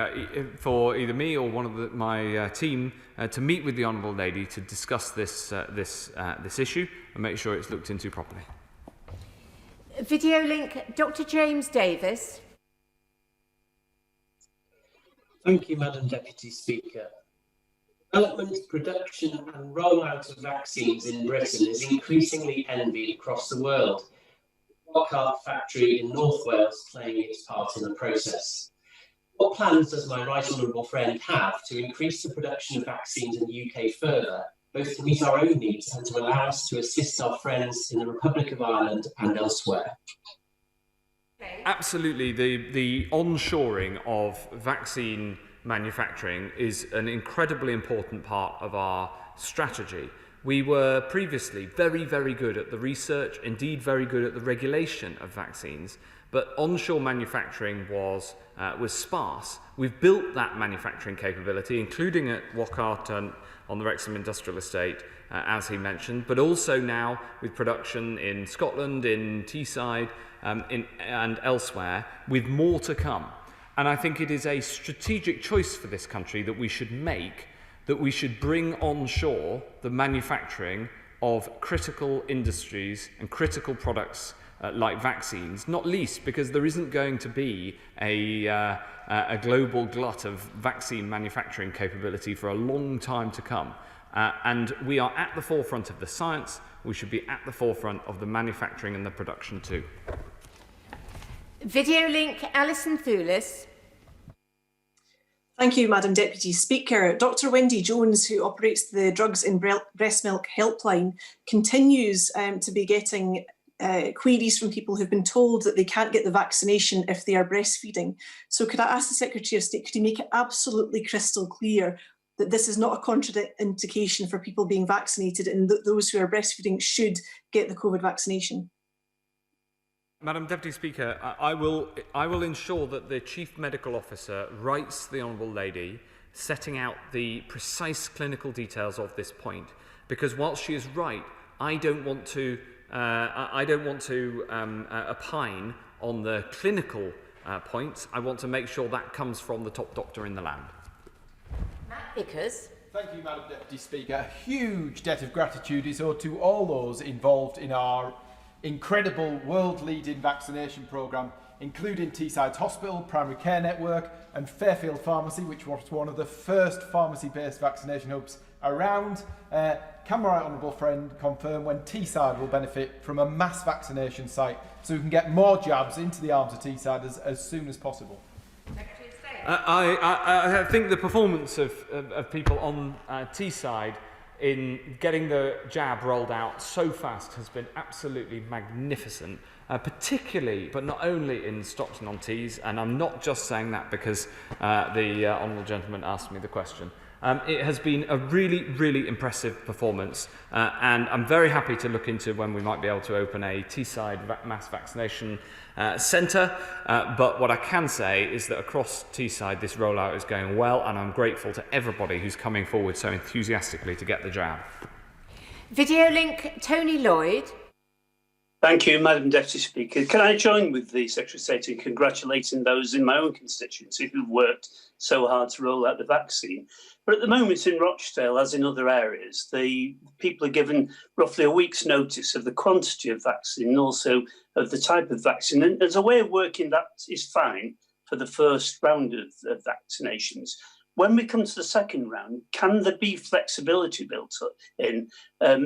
for either me or one of my team to meet with the Honourable Lady to discuss this issue and make sure it's looked into properly.
Video link, Dr. James Davis.
Thank you, Madam Deputy Speaker. Development, production and rollout of vaccines in Britain is increasingly envied across the world. Hancock factory in North Wales playing its part in the process. What plans does my right honourable friend have to increase the production of vaccines in the UK further, both to meet our own needs and to allow us to assist our friends in the Republic of Ireland and elsewhere?
Absolutely. The onshoring of vaccine manufacturing is an incredibly important part of our strategy. We were previously very, very good at the research, indeed very good at the regulation of vaccines, but onshore manufacturing was sparse. We've built that manufacturing capability, including at Wockhardt on the Wrexham Industrial Estate, as he mentioned, but also now with production in Scotland, in Teesside, and elsewhere, with more to come. And I think it is a strategic choice for this country that we should make, that we should bring onshore the manufacturing of critical industries and critical products like vaccines, not least because there isn't going to be a global glut of vaccine manufacturing capability for a long time to come. And we are at the forefront of the science. We should be at the forefront of the manufacturing and the production too.
Video link, Alison Thulis.
Thank you, Madam Deputy Speaker. Dr. Wendy Jones, who operates the Drugs in Breast Milk Helpline, continues to be getting queries from people who've been told that they can't get the vaccination if they are breastfeeding. So could I ask the Secretary of State, could he make it absolutely crystal clear that this is not a contraindication for people being vaccinated and that those who are breastfeeding should get the COVID vaccination?
Madam Deputy Speaker, I will ensure that the Chief Medical Officer writes the Honourable Lady setting out the precise clinical details of this point, because whilst she is right, I don't want to opine on the clinical point. I want to make sure that comes from the top doctor in the land.
Matt Vickers.
Thank you, Madam Deputy Speaker. A huge debt of gratitude is owed to all those involved in our incredible world-leading vaccination programme, including Teesside's Hospital, Primary Care Network and Fairfield Pharmacy, which was one of the first pharmacy-based vaccination hubs around. Can my right honourable friend confirm when Teesside will benefit from a mass vaccination site so we can get more jabs into the arms of Teesside as soon as possible?
I think the performance of people on Teesside in getting the jab rolled out so fast has been absolutely magnificent, particularly, but not only in Stockton-on-Tees, and I'm not just saying that because the honourable gentleman asked me the question. It has been a really, really impressive performance, and I'm very happy to look into when we might be able to open a Teesside mass vaccination centre. But what I can say is that across Teesside this rollout is going well, and I'm grateful to everybody who's coming forward so enthusiastically to get the jab.
Video link, Tony Lloyd.
Thank you, Madam Deputy Speaker. Can I join with the Secretary of State in congratulating those in my own constituency who've worked so hard to roll out the vaccine? But at the moment in Rochdale, as in other areas, the people are given roughly a week's notice of the quantity of vaccine and also of the type of vaccine. And as a way of working, that is fine for the first round of vaccinations. When we come to the second round, can there be flexibility built in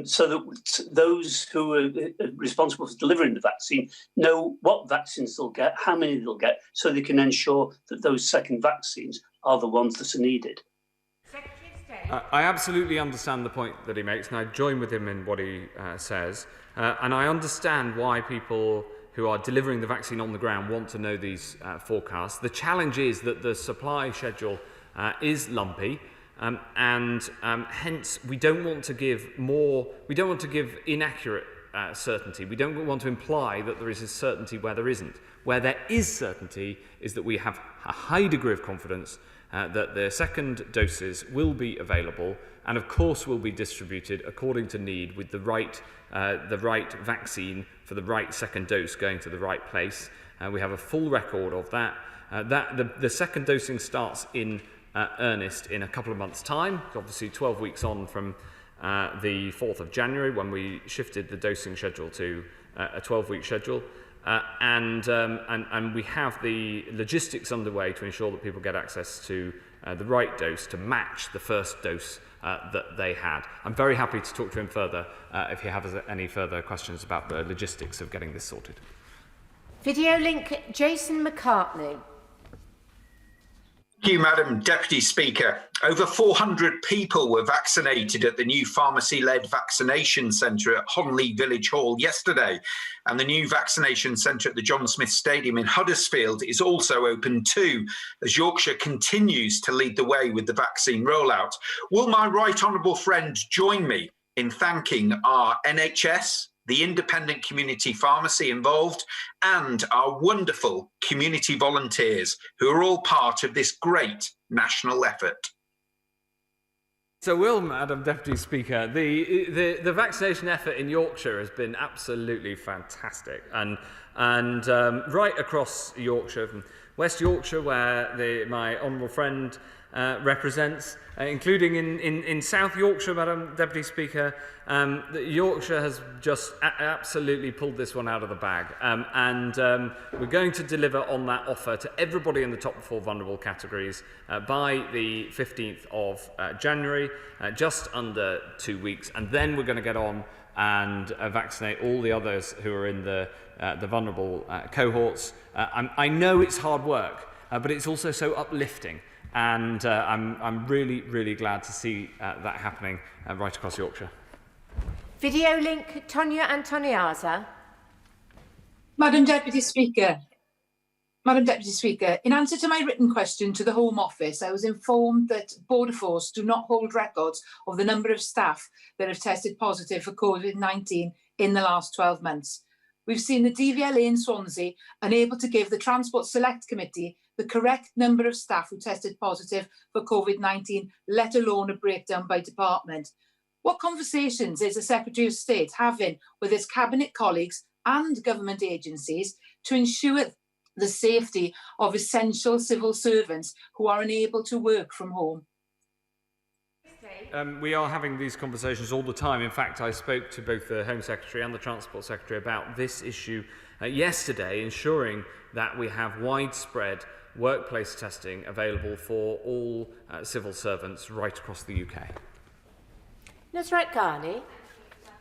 so that those who are responsible for delivering the vaccine know what vaccines they'll get, how many they'll get, so they can ensure that those second vaccines are the ones that are needed?
I absolutely understand the point that he makes, and I join with him in what he says. And I understand why people who are delivering the vaccine on the ground want to know these forecasts. The challenge is that the supply schedule is lumpy, and hence we don't want to give inaccurate certainty. We don't want to imply that there is a certainty where there isn't. Where there is certainty is that we have a high degree of confidence that the second doses will be available and of course will be distributed according to need with the right vaccine for the right second dose going to the right place. We have a full record of that. The second dosing starts in earnest in a couple of months' time, obviously 12 weeks on from the 4th of January when we shifted the dosing schedule to a 12-week schedule. And we have the logistics underway to ensure that people get access to the right dose to match the first dose that they had. I'm very happy to talk to him further if he has any further questions about the logistics of getting this sorted.
Video link, Jason McCartney.
Thank you, Madam Deputy Speaker. Over 400 people were vaccinated at the new pharmacy-led vaccination centre at Honley Village Hall yesterday. And the new vaccination centre at the John Smith Stadium in Huddersfield is also open too, as Yorkshire continues to lead the way with the vaccine rollout. Will my right honourable friend join me in thanking our NHS, the independent community pharmacy involved, and our wonderful community volunteers who are all part of this great national effort?
So will, Madam Deputy Speaker, the vaccination effort in Yorkshire has been absolutely fantastic, and right across Yorkshire, from West Yorkshire, where my honourable friend represents, including in South Yorkshire, Madam Deputy Speaker. Yorkshire has just absolutely pulled this one out of the bag, and we're going to deliver on that offer to everybody in the top 4 vulnerable categories by the 15th of January, just under 2 weeks, and then we're going to get on and vaccinate all the others who are in the vulnerable cohorts. I know it's hard work, but it's also so uplifting. And I'm really, really glad to see that happening right across Yorkshire.
Video link, Tonya Antoniaza.
Madam Deputy Speaker, in answer to my written question to the Home Office, I was informed that Border Force do not hold records of the number of staff that have tested positive for COVID-19 in the last 12 months. We've seen the DVLA in Swansea unable to give the Transport Select Committee the correct number of staff who tested positive for COVID-19, let alone a breakdown by department. What conversations is the Secretary of State having with his Cabinet colleagues and government agencies to ensure the safety of essential civil servants who are unable to work from home.
We are having these conversations all the time. In fact, I spoke to both the Home Secretary and the Transport Secretary about this issue yesterday, ensuring that we have widespread workplace testing available for all civil servants right across the UK.
Nusrat Ghani.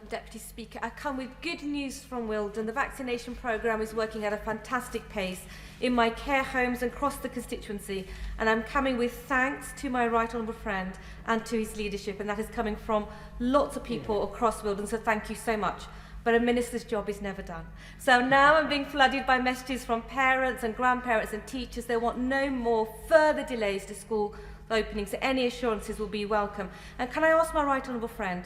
Deputy Speaker, I come with good news from Wilden. The vaccination programme is working at a fantastic pace in my care homes and across the constituency, and I'm coming with thanks to my right honourable friend and to his leadership, and that is coming from lots of people across Wilden, so thank you so much. But a minister's job is never done. So now I'm being flooded by messages from parents and grandparents and teachers. They want no more further delays to school openings, so any assurances will be welcome. And can I ask my right honourable friend,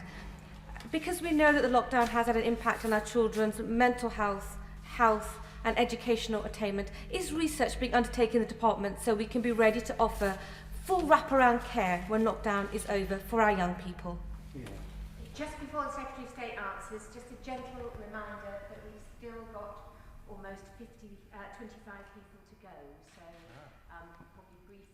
because we know that the lockdown has had an impact on our children's mental health and educational attainment, is research being undertaken in the department so we can be ready to offer full wraparound care when lockdown is over for our young people?
Just before the Secretary of State answers, just a gentle reminder that we've still got almost 25 people to go, so probably brief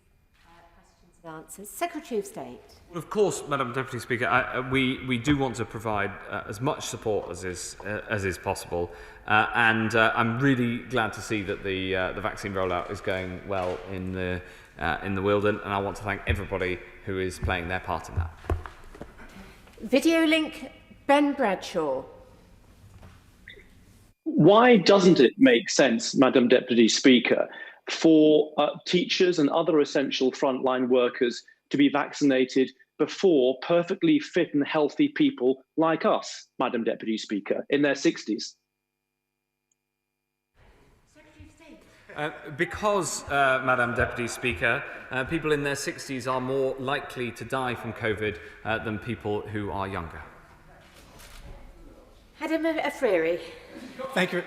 questions and answers. Secretary of State.
Well, of course, Madam Deputy Speaker, we do want to provide as much support as is possible, and I'm really glad to see that the vaccine rollout is going well in the Wilden, and I want to thank everybody who is playing their part in that.
Video link, Ben Bradshaw.
Why doesn't it make sense, Madam Deputy Speaker, for teachers and other essential frontline workers to be vaccinated before perfectly fit and healthy people like us, Madam Deputy Speaker, in their 60s?
Because, Madam Deputy Speaker, people in their 60s are more likely to die from COVID than people who are younger.
Adam Afriri.
Thank you.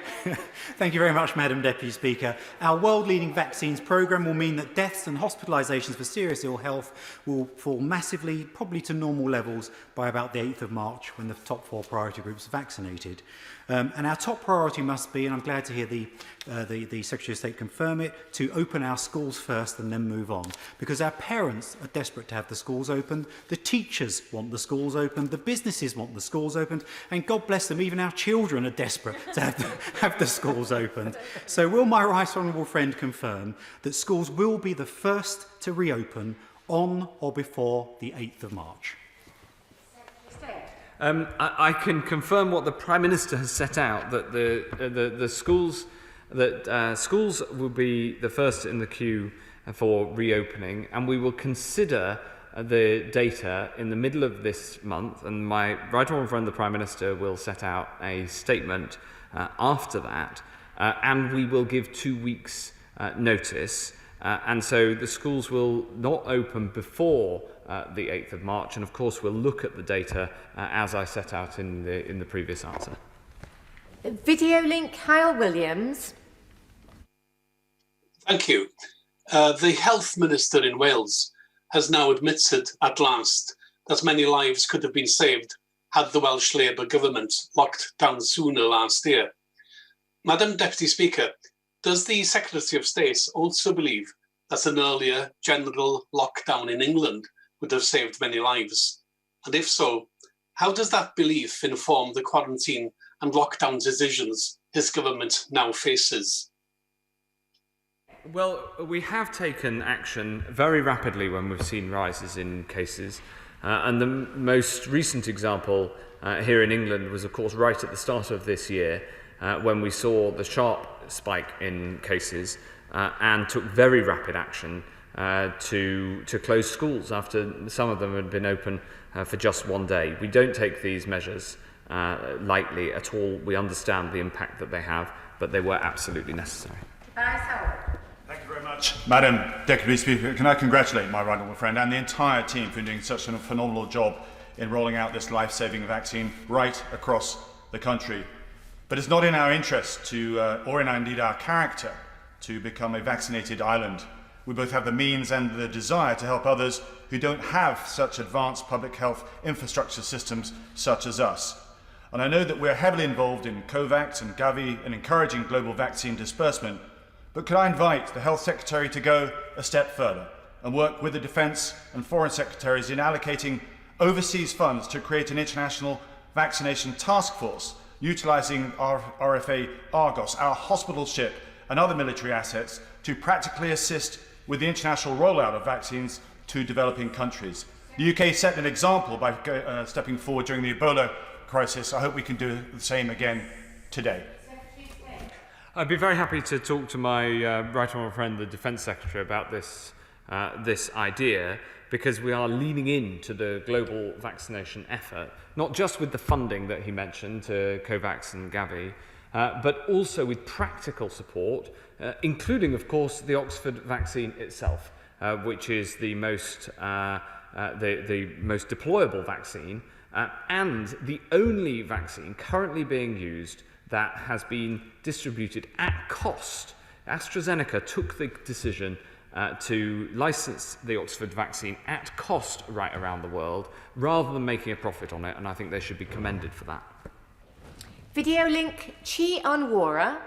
Thank you very much, Madam Deputy Speaker. Our world-leading vaccines programme will mean that deaths and hospitalisations for serious ill health will fall massively, probably to normal levels, by about the 8th of March, when the top 4 priority groups are vaccinated. And our top priority must be, and I'm glad to hear the Secretary of State confirm it, to open our schools first and then move on. Because our parents are desperate to have the schools opened, the teachers want the schools opened, the businesses want the schools opened, and God bless them, even our children are desperate to have the schools opened. So will my right honourable friend confirm that schools will be the first to reopen on or before the 8th of March?
I can confirm what the Prime Minister has set out, that the schools will be the first in the queue for reopening, and we will consider the data in the middle of this month, and my right honourable friend the Prime Minister will set out a statement after that, and we will give 2 weeks notice, and so the schools will not open before the 8th of March, and of course we'll look at the data as I set out in the previous answer.
Video link, Kyle Williams.
Thank you. The Health Minister in Wales has now admitted at last that many lives could have been saved had the Welsh Labour government locked down sooner last year. Madam Deputy Speaker, does the Secretary of State also believe that an earlier general lockdown in England would have saved many lives? And if so, how does that belief inform the quarantine and lockdown decisions his government now faces?
Well, we have taken action very rapidly when we've seen rises in cases. And the most recent example here in England was, of course, right at the start of this year, when we saw the sharp spike in cases and took very rapid action to close schools after some of them had been open for just 1 day. We don't take these measures lightly at all. We understand the impact that they have, but they were absolutely necessary.
Thank you very much, Madam Deputy Speaker. Can I congratulate my right honourable friend and the entire team for doing such a phenomenal job in rolling out this life-saving vaccine right across the country. But it's not in our interest or indeed our character, to become a vaccinated island. We both have the means and the desire to help others who don't have such advanced public health infrastructure systems such as us. And I know that we're heavily involved in COVAX and Gavi in encouraging global vaccine disbursement, But could I invite the Health Secretary to go a step further and work with the Defence and Foreign Secretaries in allocating overseas funds to create an international vaccination task force, utilising our RFA Argos, our hospital ship and other military assets to practically assist with the international rollout of vaccines to developing countries. The UK set an example by stepping forward during the Ebola crisis. I hope we can do the same again today.
I'd be very happy to talk to my right honourable friend, the Defence Secretary, about this idea, because we are leaning into the global vaccination effort, not just with the funding that he mentioned to COVAX and Gavi, but also with practical support, including, of course, the Oxford vaccine itself, which is the most deployable vaccine and the only vaccine currently being used that has been distributed at cost. AstraZeneca took the decision to license the Oxford vaccine at cost right around the world, rather than making a profit on it, and I think they should be commended for that.
Video link Chi Onwara.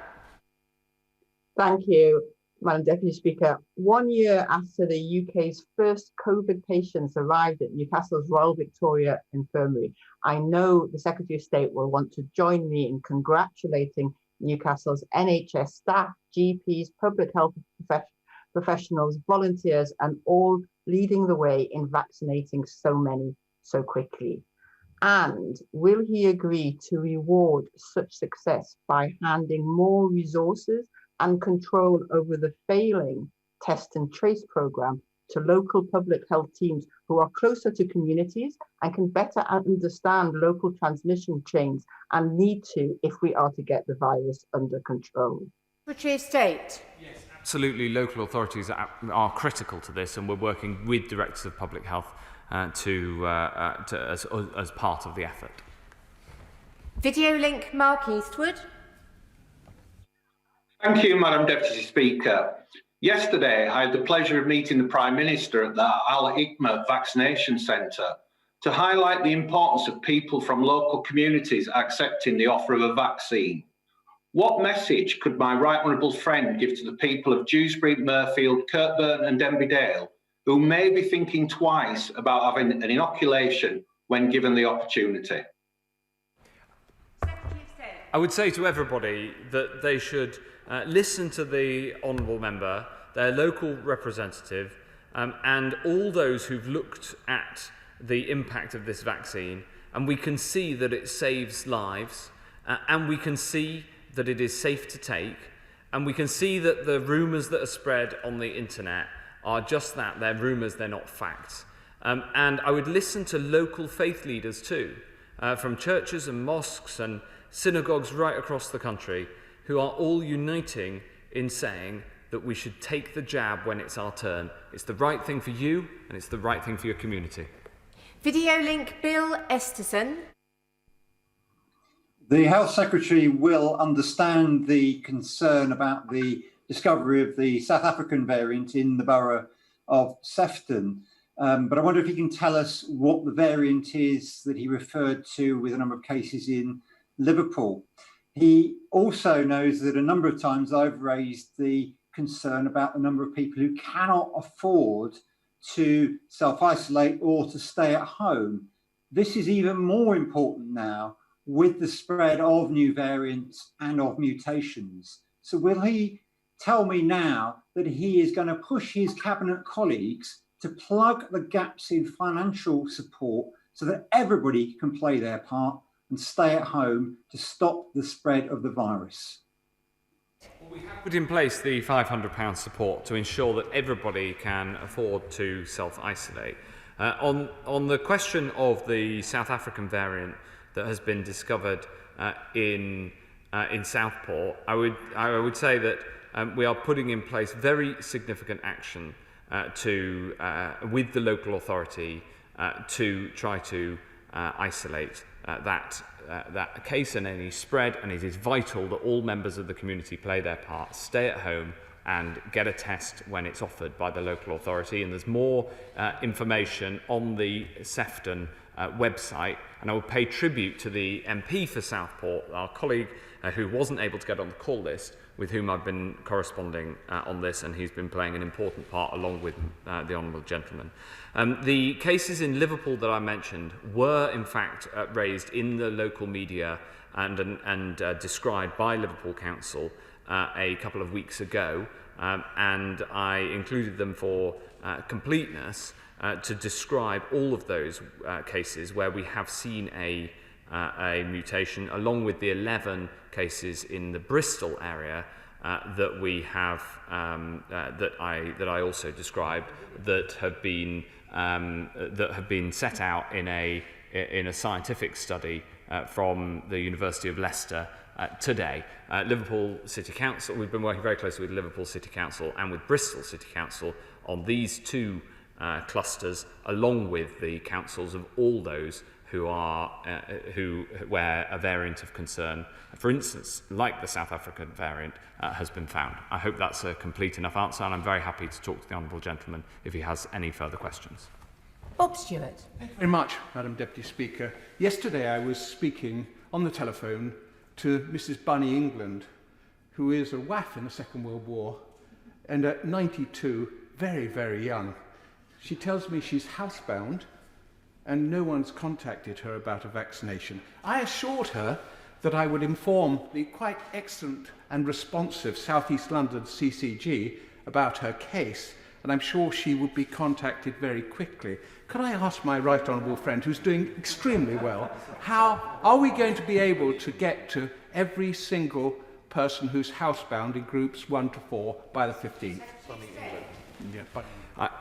Thank you, Madam Deputy Speaker. 1 year after the UK's first COVID patients arrived at Newcastle's Royal Victoria Infirmary, I know the Secretary of State will want to join me in congratulating Newcastle's NHS staff, GPs, public health professionals, volunteers, and all leading the way in vaccinating so many so quickly. And will he agree to reward such success by handing more resources and control over the failing test and trace programme to local public health teams who are closer to communities and can better understand local transmission chains and need to, if we are to get the virus under control?
Secretary of State.
Yes, absolutely. Local authorities are critical to this, and we're working with directors of public health as part of the effort.
Video link Mark Eastwood.
Thank you, Madam Deputy Speaker. Yesterday, I had the pleasure of meeting the Prime Minister at the Al Hikma Vaccination Centre to highlight the importance of people from local communities accepting the offer of a vaccine. What message could my right honourable friend give to the people of Dewsbury, Mirfield, Kirkburn and Denby Dale, who may be thinking twice about having an inoculation when given the opportunity?
I would say to everybody that they should listen to the honourable member, their local representative, and all those who've looked at the impact of this vaccine, and we can see that it saves lives, and we can see that it is safe to take, and we can see that the rumours that are spread on the internet are just that, they're rumours, they're not facts. And I would listen to local faith leaders too, from churches and mosques and synagogues right across the country, who are all uniting in saying that we should take the jab when it's our turn. It's the right thing for you, and it's the right thing for your community.
Video link Bill Esterson.
The Health Secretary will understand the concern about the discovery of the South African variant in the borough of Sefton. But I wonder if he can tell us what the variant is that he referred to with a number of cases in Liverpool. He also knows that a number of times I've raised the concern about the number of people who cannot afford to self-isolate or to stay at home. This is even more important now with the spread of new variants and of mutations. So will he tell me now that he is going to push his cabinet colleagues to plug the gaps in financial support so that everybody can play their part and stay at home to stop the spread of the virus?
We have put in place the £500 support to ensure that everybody can afford to self-isolate. On the question of the South African variant that has been discovered in Southport, I would say that we are putting in place very significant action with the local authority to try to isolate that case and any spread, and it is vital that all members of the community play their part, stay at home and get a test when it's offered by the local authority. And there's more information on the Sefton website, and I will pay tribute to the MP for Southport, our colleague who wasn't able to get on the call list, with whom I've been corresponding on this, and he's been playing an important part along with the Honourable Gentleman. The cases in Liverpool that I mentioned were in fact raised in the local media and described by Liverpool Council a couple of weeks ago, and I included them for completeness to describe all of those cases where we have seen a mutation, along with the 11 cases in the Bristol area that we have that I also described that have been set out in a scientific study from the University of Leicester today. Liverpool City Council, we've been working very closely with Liverpool City Council and with Bristol City Council on these two clusters, along with the councils of all those where a variant of concern, for instance, like the South African variant, has been found. I hope that's a complete enough answer, and I'm very happy to talk to the Honourable Gentleman if he has any further questions.
Bob Stewart.
Thank you very much, Madam Deputy Speaker. Yesterday I was speaking on the telephone to Mrs. Bunny England, who is a WAF in the Second World War, and at 92, very, very young. She tells me she's housebound and no one's contacted her about a vaccination. I assured her that I would inform the quite excellent and responsive South East London CCG about her case, and I'm sure she would be contacted very quickly. Could I ask my right honourable friend, who's doing extremely well, how are we going to be able to get to every single person who's housebound in groups 1 to 4 by the 15th?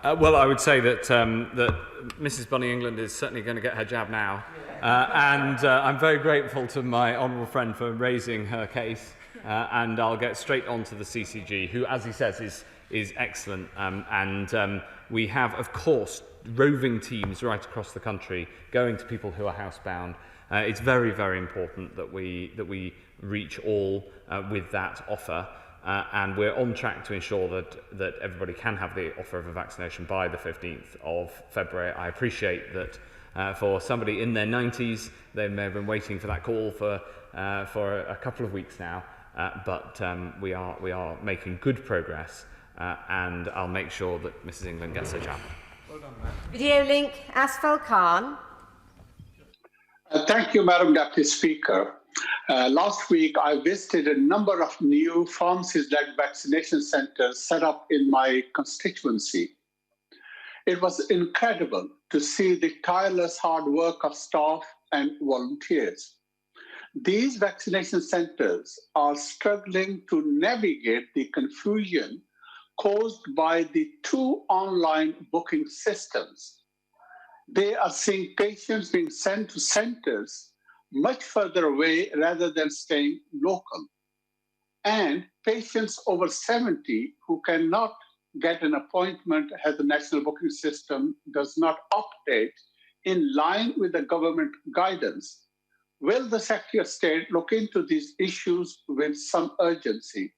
Well, I would say that that Mrs. Bunny England is certainly going to get her jab now, and I'm very grateful to my honourable friend for raising her case, and I'll get straight on to the CCG, who, as he says, is excellent, and we have, of course, roving teams right across the country going to people who are housebound. It's very, very important that we reach all with that offer. And we're on track to ensure that everybody can have the offer of a vaccination by the 15th of February. I appreciate that for somebody in their 90s, they may have been waiting for that call for a couple of weeks now, but we are making good progress, and I'll make sure that Mrs. England gets her jab.
Well done, Video link, Asfal Khan.
Thank you, Madam Deputy Speaker. Last week, I visited a number of new pharmacies-led vaccination centres set up in my constituency. It was incredible to see the tireless hard work of staff and volunteers. These vaccination centres are struggling to navigate the confusion caused by the two online booking systems. They are seeing patients being sent to centres much further away rather than staying local. And patients over 70 who cannot get an appointment as the national booking system does not update in line with the government guidance. Will the Secretary of State look into these issues with some urgency?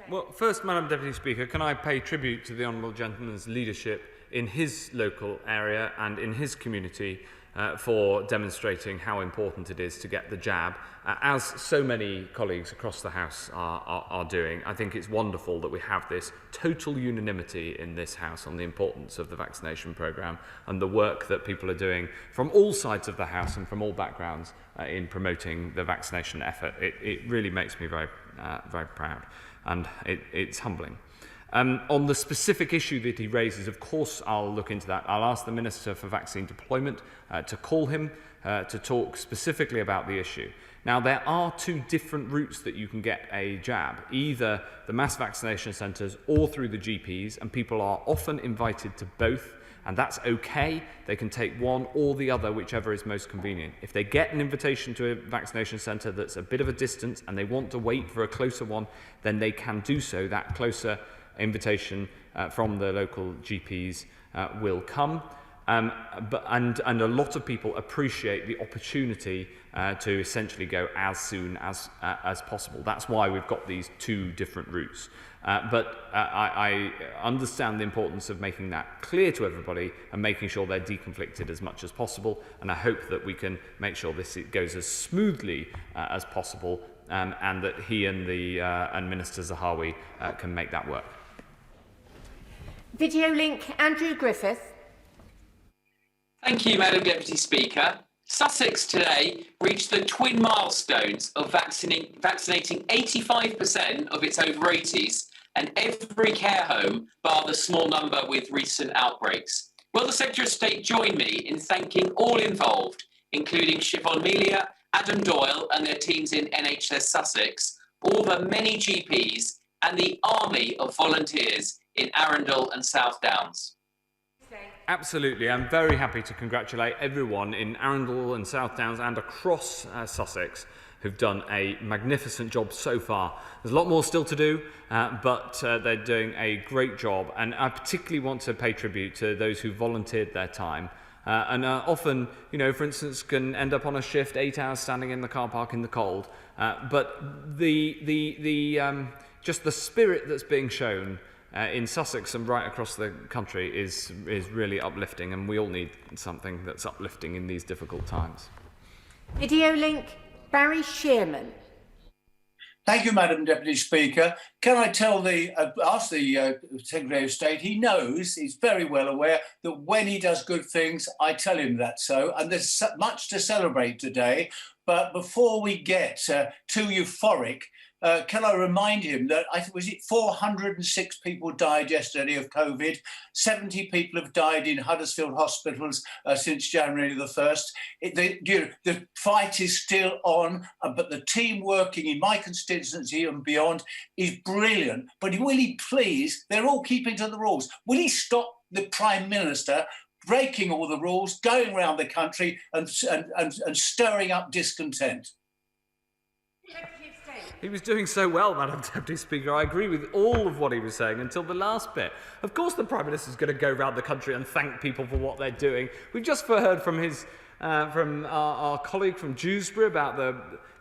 Well, first, Madam Deputy Speaker, can I pay tribute to the Honourable Gentleman's leadership in his local area and in his community for demonstrating how important it is to get the jab, as so many colleagues across the House are doing. I think it's wonderful that we have this total unanimity in this House on the importance of the vaccination programme and the work that people are doing from all sides of the House and from all backgrounds in promoting the vaccination effort. It really makes me very, very proud, and it's humbling. On the specific issue that he raises, of course, I'll look into that. I'll ask the Minister for Vaccine Deployment to call him to talk specifically about the issue. Now, there are two different routes that you can get a jab, either the mass vaccination centres or through the GPs, and people are often invited to both, and that's okay. They can take one or the other, whichever is most convenient. If they get an invitation to a vaccination centre that's a bit of a distance and they want to wait for a closer one, then they can do so. That closer invitation from the local GPs will come. and a lot of people appreciate the opportunity to essentially go as soon as possible. That's why we've got these two different routes. But I understand the importance of making that clear to everybody and making sure they're deconflicted as much as possible. And I hope that we can make sure this goes as smoothly as possible, and that he and Minister Zahawi can make that work.
Video link, Andrew Griffith.
Thank you, Madam Deputy Speaker. Sussex today reached the twin milestones of vaccinating 85% of its over 80s and every care home, bar the small number with recent outbreaks. Will the Secretary of State join me in thanking all involved, including Siobhan Melia, Adam Doyle and their teams in NHS Sussex, all the many GPs and the army of volunteers in Arundel and South Downs?
Absolutely. I'm very happy to congratulate everyone in Arundel and South Downs and across Sussex who've done a magnificent job so far. There's a lot more still to do, but they're doing a great job. And I particularly want to pay tribute to those who volunteered their time. And often, you know, for instance, can end up on a shift 8 hours standing in the car park in the cold. But just the spirit that's being shown in Sussex and right across the country is really uplifting, and we all need something that's uplifting in these difficult times.
Video link, Barry Shearman.
Thank you, Madam Deputy Speaker. Can I ask the Secretary of State, he knows, he's very well aware that when he does good things, I tell him that so, and there's much to celebrate today. But before we get too euphoric, can I remind him that, 406 people died yesterday of COVID, 70 people have died in Huddersfield hospitals since January the 1st. The fight is still on, but the team working in my constituency and beyond is brilliant. But will he please, they're all keeping to the rules, will he stop the Prime Minister breaking all the rules, going around the country and stirring up discontent?
He was doing so well, Madam Deputy Speaker. I agree with all of what he was saying until the last bit. Of course the Prime Minister's going to go around the country and thank people for what they're doing. We've just heard from our colleague from Dewsbury about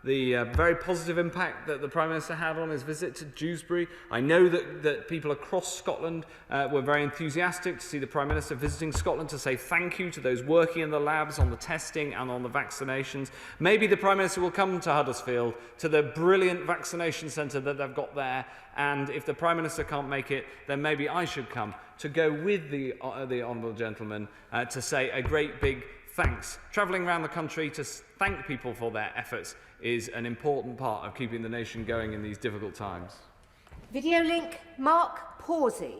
the very positive impact that the Prime Minister had on his visit to Dewsbury. I know that people across Scotland were very enthusiastic to see the Prime Minister visiting Scotland to say thank you to those working in the labs on the testing and on the vaccinations. Maybe the Prime Minister will come to Huddersfield, to the brilliant vaccination centre that they've got there, and if the Prime Minister can't make it, then maybe I should come to go with the Honourable Gentleman to say a great big thanks. Travelling around the country to thank people for their efforts is an important part of keeping the nation going in these difficult times.
Video link, Mark Pawsey.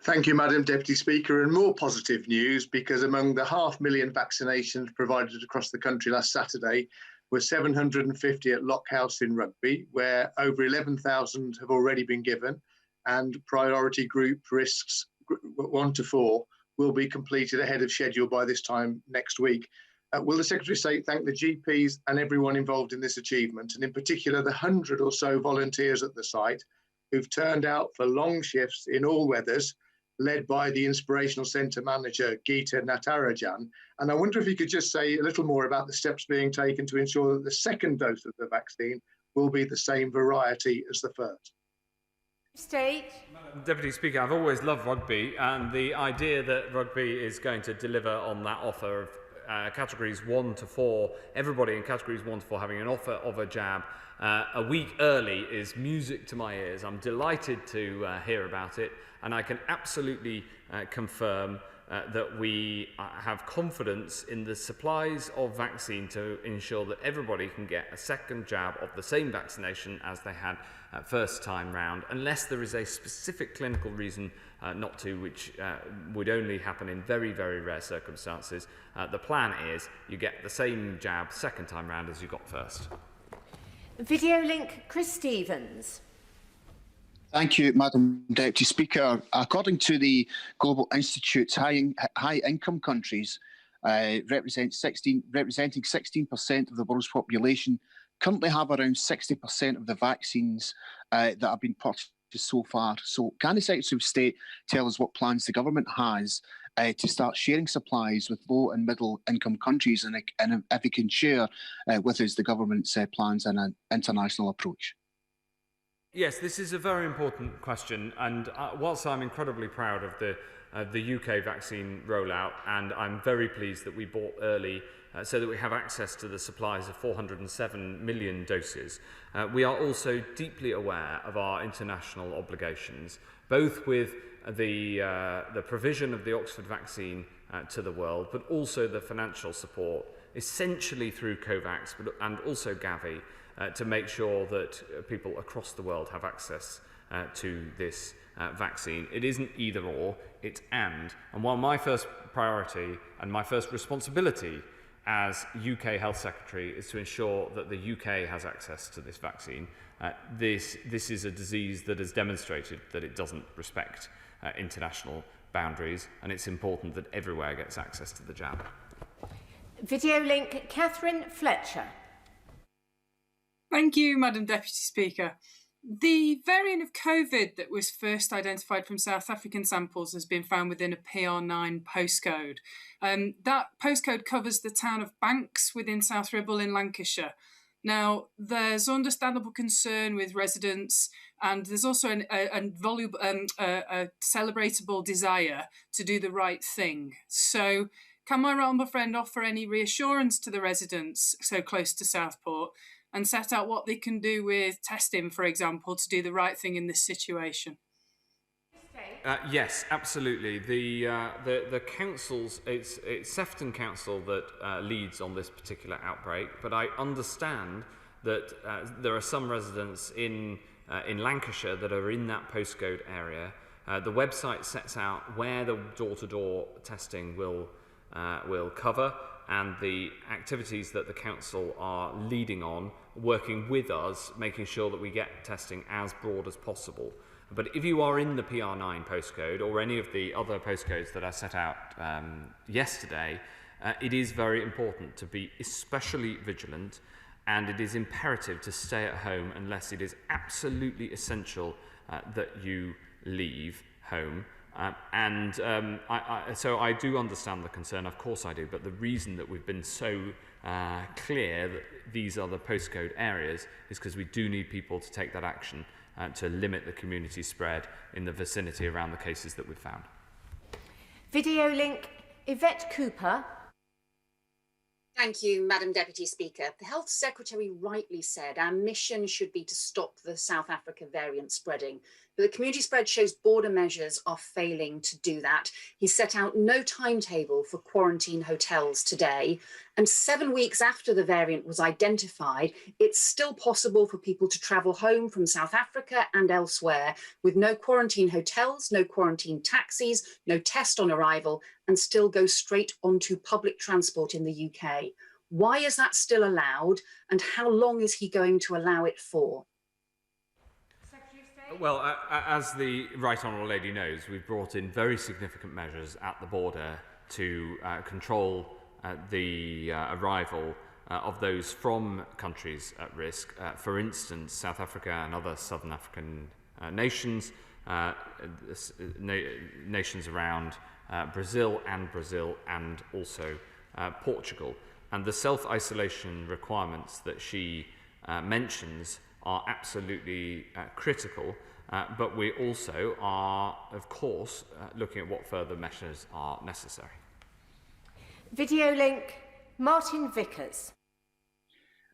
Thank you, Madam Deputy Speaker. And more positive news, because among the 500,000 vaccinations provided across the country last Saturday were 750 at Lockhouse in Rugby, where over 11,000 have already been given, and priority group risks 1 to 4 will be completed ahead of schedule by this time next week. Will the Secretary of State thank the GPs and everyone involved in this achievement, and in particular the 100 or so volunteers at the site who've turned out for long shifts in all weathers, led by the Inspirational Centre manager, Geeta Natarajan. And I wonder if you could just say a little more about the steps being taken to ensure that the second dose of the vaccine will be the same variety as the first.
State.
Deputy Speaker, I've always loved rugby, and the idea that rugby is going to deliver on that offer of categories 1 to 4, everybody in categories 1 to 4 having an offer of a jab a week early is music to my ears. I'm delighted to hear about it, and I can absolutely confirm that we have confidence in the supplies of vaccine to ensure that everybody can get a second jab of the same vaccination as they had first time round, unless there is a specific clinical reason not to, which would only happen in very, very rare circumstances. The plan is you get the same jab second time round as you got first.
Video link, Chris Stevens.
Thank you, Madam Deputy Speaker. According to the Global Institute's high-income countries, representing 16% of the world's population, currently have around 60% of the vaccines that have been purchased so far. So can the Secretary of State tell us what plans the government has to start sharing supplies with low and middle income countries, and if he can share with us the government's plans and an international approach.
Yes, this is a very important question, and whilst I'm incredibly proud of the UK vaccine rollout, and I'm very pleased that we bought early so that we have access to the supplies of 407 million doses, we are also deeply aware of our international obligations, both with the provision of the Oxford vaccine to the world, but also the financial support, essentially through COVAX, and also Gavi, to make sure that people across the world have access to this vaccine. It isn't either or, it's and. And while my first priority and my first responsibility as UK Health Secretary is to ensure that the UK has access to this vaccine, this is a disease that has demonstrated that it doesn't respect international boundaries, and it's important that everywhere gets access to the jab.
Video link, Catherine Fletcher.
Thank you, Madam Deputy Speaker. The variant of COVID that was first identified from South African samples has been found within a PR9 postcode. That postcode covers the town of Banks within South Ribble in Lancashire. Now, there's understandable concern with residents, and there's also a celebratable desire to do the right thing. So, can my honourable friend offer any reassurance to the residents so close to Southport and set out what they can do with testing, for example, to do the right thing in this situation?
Yes, absolutely. The councils, it's Sefton Council that leads on this particular outbreak, but I understand that there are some residents in Lancashire that are in that postcode area. The website sets out where the door-to-door testing will cover, and the activities that the council are leading on, working with us, making sure that we get testing as broad as possible. But if you are in the PR9 postcode or any of the other postcodes that I set out yesterday, it is very important to be especially vigilant, and it is imperative to stay at home unless it is absolutely essential that you leave home. So I do understand the concern, of course I do, but the reason that we've been so clear that these are the postcode areas is because we do need people to take that action to limit the community spread in the vicinity around the cases that we've found.
Video link, Yvette Cooper.
Thank you, Madam Deputy Speaker. The Health Secretary rightly said our mission should be to stop the South Africa variant spreading. But the community spread shows border measures are failing to do that. He set out no timetable for quarantine hotels today. And 7 weeks after the variant was identified, it's still possible for people to travel home from South Africa and elsewhere with no quarantine hotels, no quarantine taxis, no test on arrival, and still go straight onto public transport in the UK. Why is that still allowed, and how long is he going to allow it for?
Well, as the Right Honourable Lady knows, we've brought in very significant measures at the border to control the arrival of those from countries at risk. For instance, South Africa and other Southern African nations, nations around Brazil and also Portugal. And the self-isolation requirements that she mentions are absolutely critical, but we also are, of course, looking at what further measures are necessary.
Video link, Martin Vickers.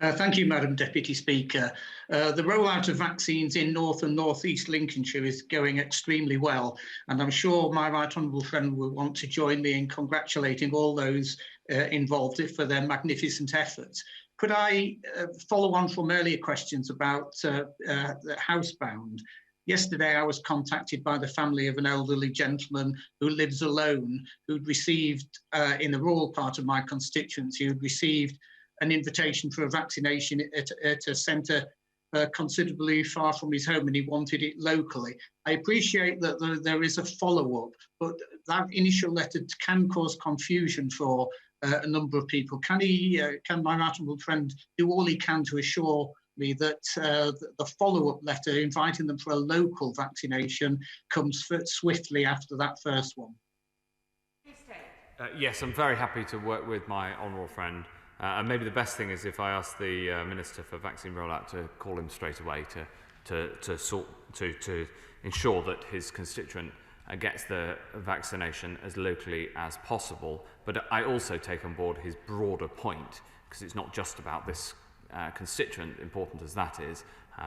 Thank you, Madam Deputy Speaker. The rollout of vaccines in North and North East Lincolnshire is going extremely well, and I'm sure my right honourable friend will want to join me in congratulating all those involved for their magnificent efforts. Could I follow on from earlier questions about the housebound? Yesterday, I was contacted by the family of an elderly gentleman who lives alone, who'd received, in the rural part of my constituency, who'd received an invitation for a vaccination at a centre considerably far from his home, and he wanted it locally. I appreciate that there is a follow-up, but that initial letter can cause confusion for a number of people. Can my honourable friend do all he can to assure me that the follow-up letter inviting them for a local vaccination comes swiftly after that first one?
Yes, I'm very happy to work with my honourable friend. And maybe the best thing is if I ask the Minister for Vaccine Rollout to call him straight away to ensure that his constituent gets the vaccination as locally as possible. But I also take on board his broader point, because it's not just about this constituent, important as that is,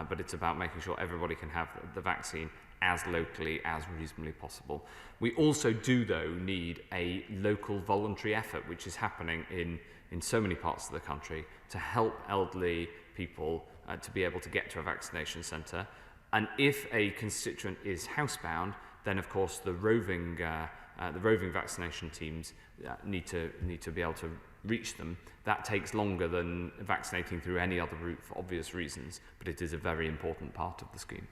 but it's about making sure everybody can have the vaccine as locally as reasonably possible. We also do, though, need a local voluntary effort, which is happening in so many parts of the country, to help elderly people to be able to get to a vaccination centre. And if a constituent is housebound, then of course the roving vaccination teams need to be able to reach them. That takes longer than vaccinating through any other route for obvious reasons, but it is a very important part of the scheme.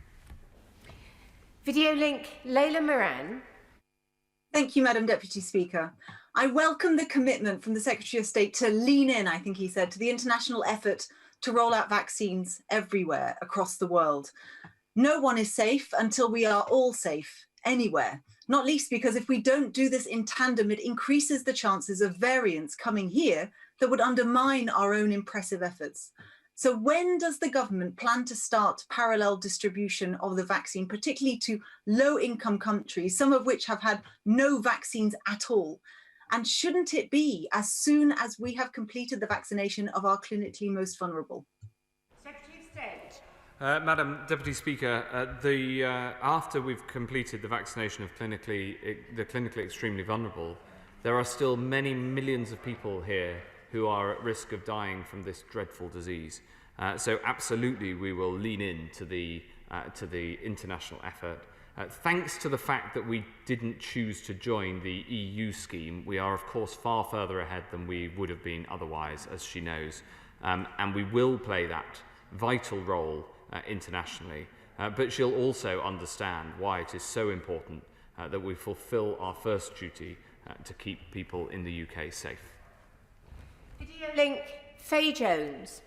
Video link, Leila Moran.
Thank you, Madam Deputy Speaker. I welcome the commitment from the Secretary of State to lean in, I think he said, to the international effort to roll out vaccines everywhere across the world. No one is safe until we are all safe, anywhere. Not least because if we don't do this in tandem, it increases the chances of variants coming here that would undermine our own impressive efforts. So when does the government plan to start parallel distribution of the vaccine, particularly to low-income countries, some of which have had no vaccines at all? And shouldn't it be as soon as we have completed the vaccination of our clinically most vulnerable?
Secretary of State.
Madam Deputy Speaker, after we've completed the vaccination of the clinically extremely vulnerable, there are still many millions of people here who are at risk of dying from this dreadful disease. So absolutely we will lean in to the international effort. Thanks to the fact that we didn't choose to join the EU scheme, we are of course far further ahead than we would have been otherwise, as she knows. And we will play that vital role internationally. But she'll also understand why it is so important that we fulfil our first duty to keep people in the UK safe.
Video link, Faye Jones.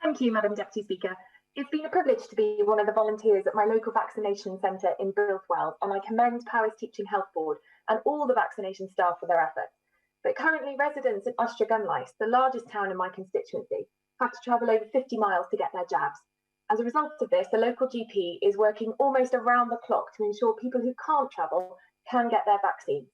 Thank you, Madam Deputy Speaker. It's been a privilege to be one of the volunteers at my local vaccination centre in Bilthwell, and I commend Powys Teaching Health Board and all the vaccination staff for their efforts. But currently residents in Ustragynlais, the largest town in my constituency, have to travel over 50 miles to get their jabs. As a result of this, the local GP is working almost around the clock to ensure people who can't travel can get their vaccines.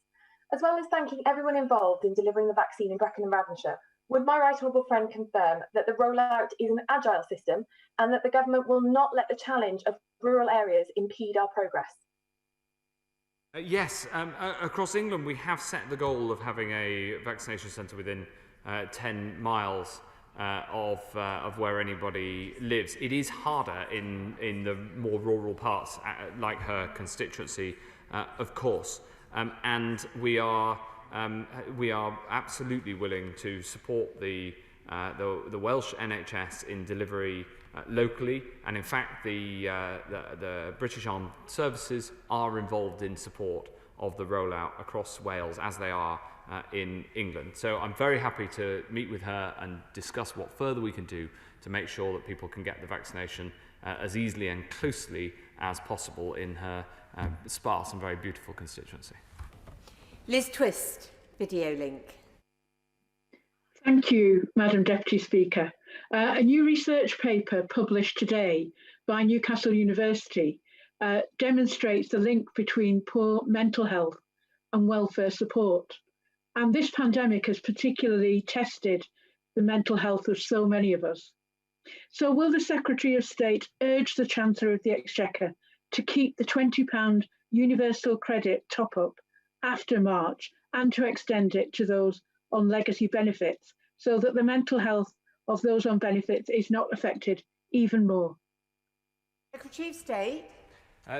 As well as thanking everyone involved in delivering the vaccine in Brecon and Ravensshire, would my right honourable friend confirm that the rollout is an agile system and that the government will not let the challenge of rural areas impede our progress?
Yes, across England we have set the goal of having a vaccination centre within 10 miles of where anybody lives. It is harder in the more rural parts, like her constituency, of course, and we are absolutely willing to support the Welsh NHS in delivery locally, and in fact the British Armed Services are involved in support of the rollout across Wales as they are in England. So I'm very happy to meet with her and discuss what further we can do to make sure that people can get the vaccination as easily and closely as possible in her sparse and very beautiful constituency.
Liz Twist, video link.
Thank you, Madam Deputy Speaker. A new research paper published today by Newcastle University demonstrates the link between poor mental health and welfare support. And this pandemic has particularly tested the mental health of so many of us. So will the Secretary of State urge the Chancellor of the Exchequer to keep the £20 universal credit top-up after March and to extend it to those on legacy benefits so that the mental health of those on benefits is not affected even more?
Secretary of State.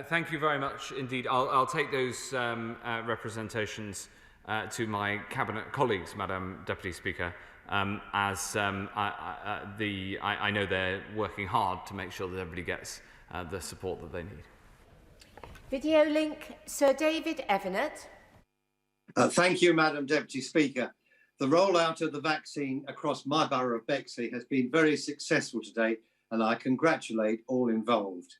Thank you very much indeed. I'll take those representations to my Cabinet colleagues, Madam Deputy Speaker, as I know they're working hard to make sure that everybody gets the support that they need.
Video link, Sir David Evanet.
Thank you, Madam Deputy Speaker. The rollout of the vaccine across my borough of Bexley has been very successful today, and I congratulate all involved.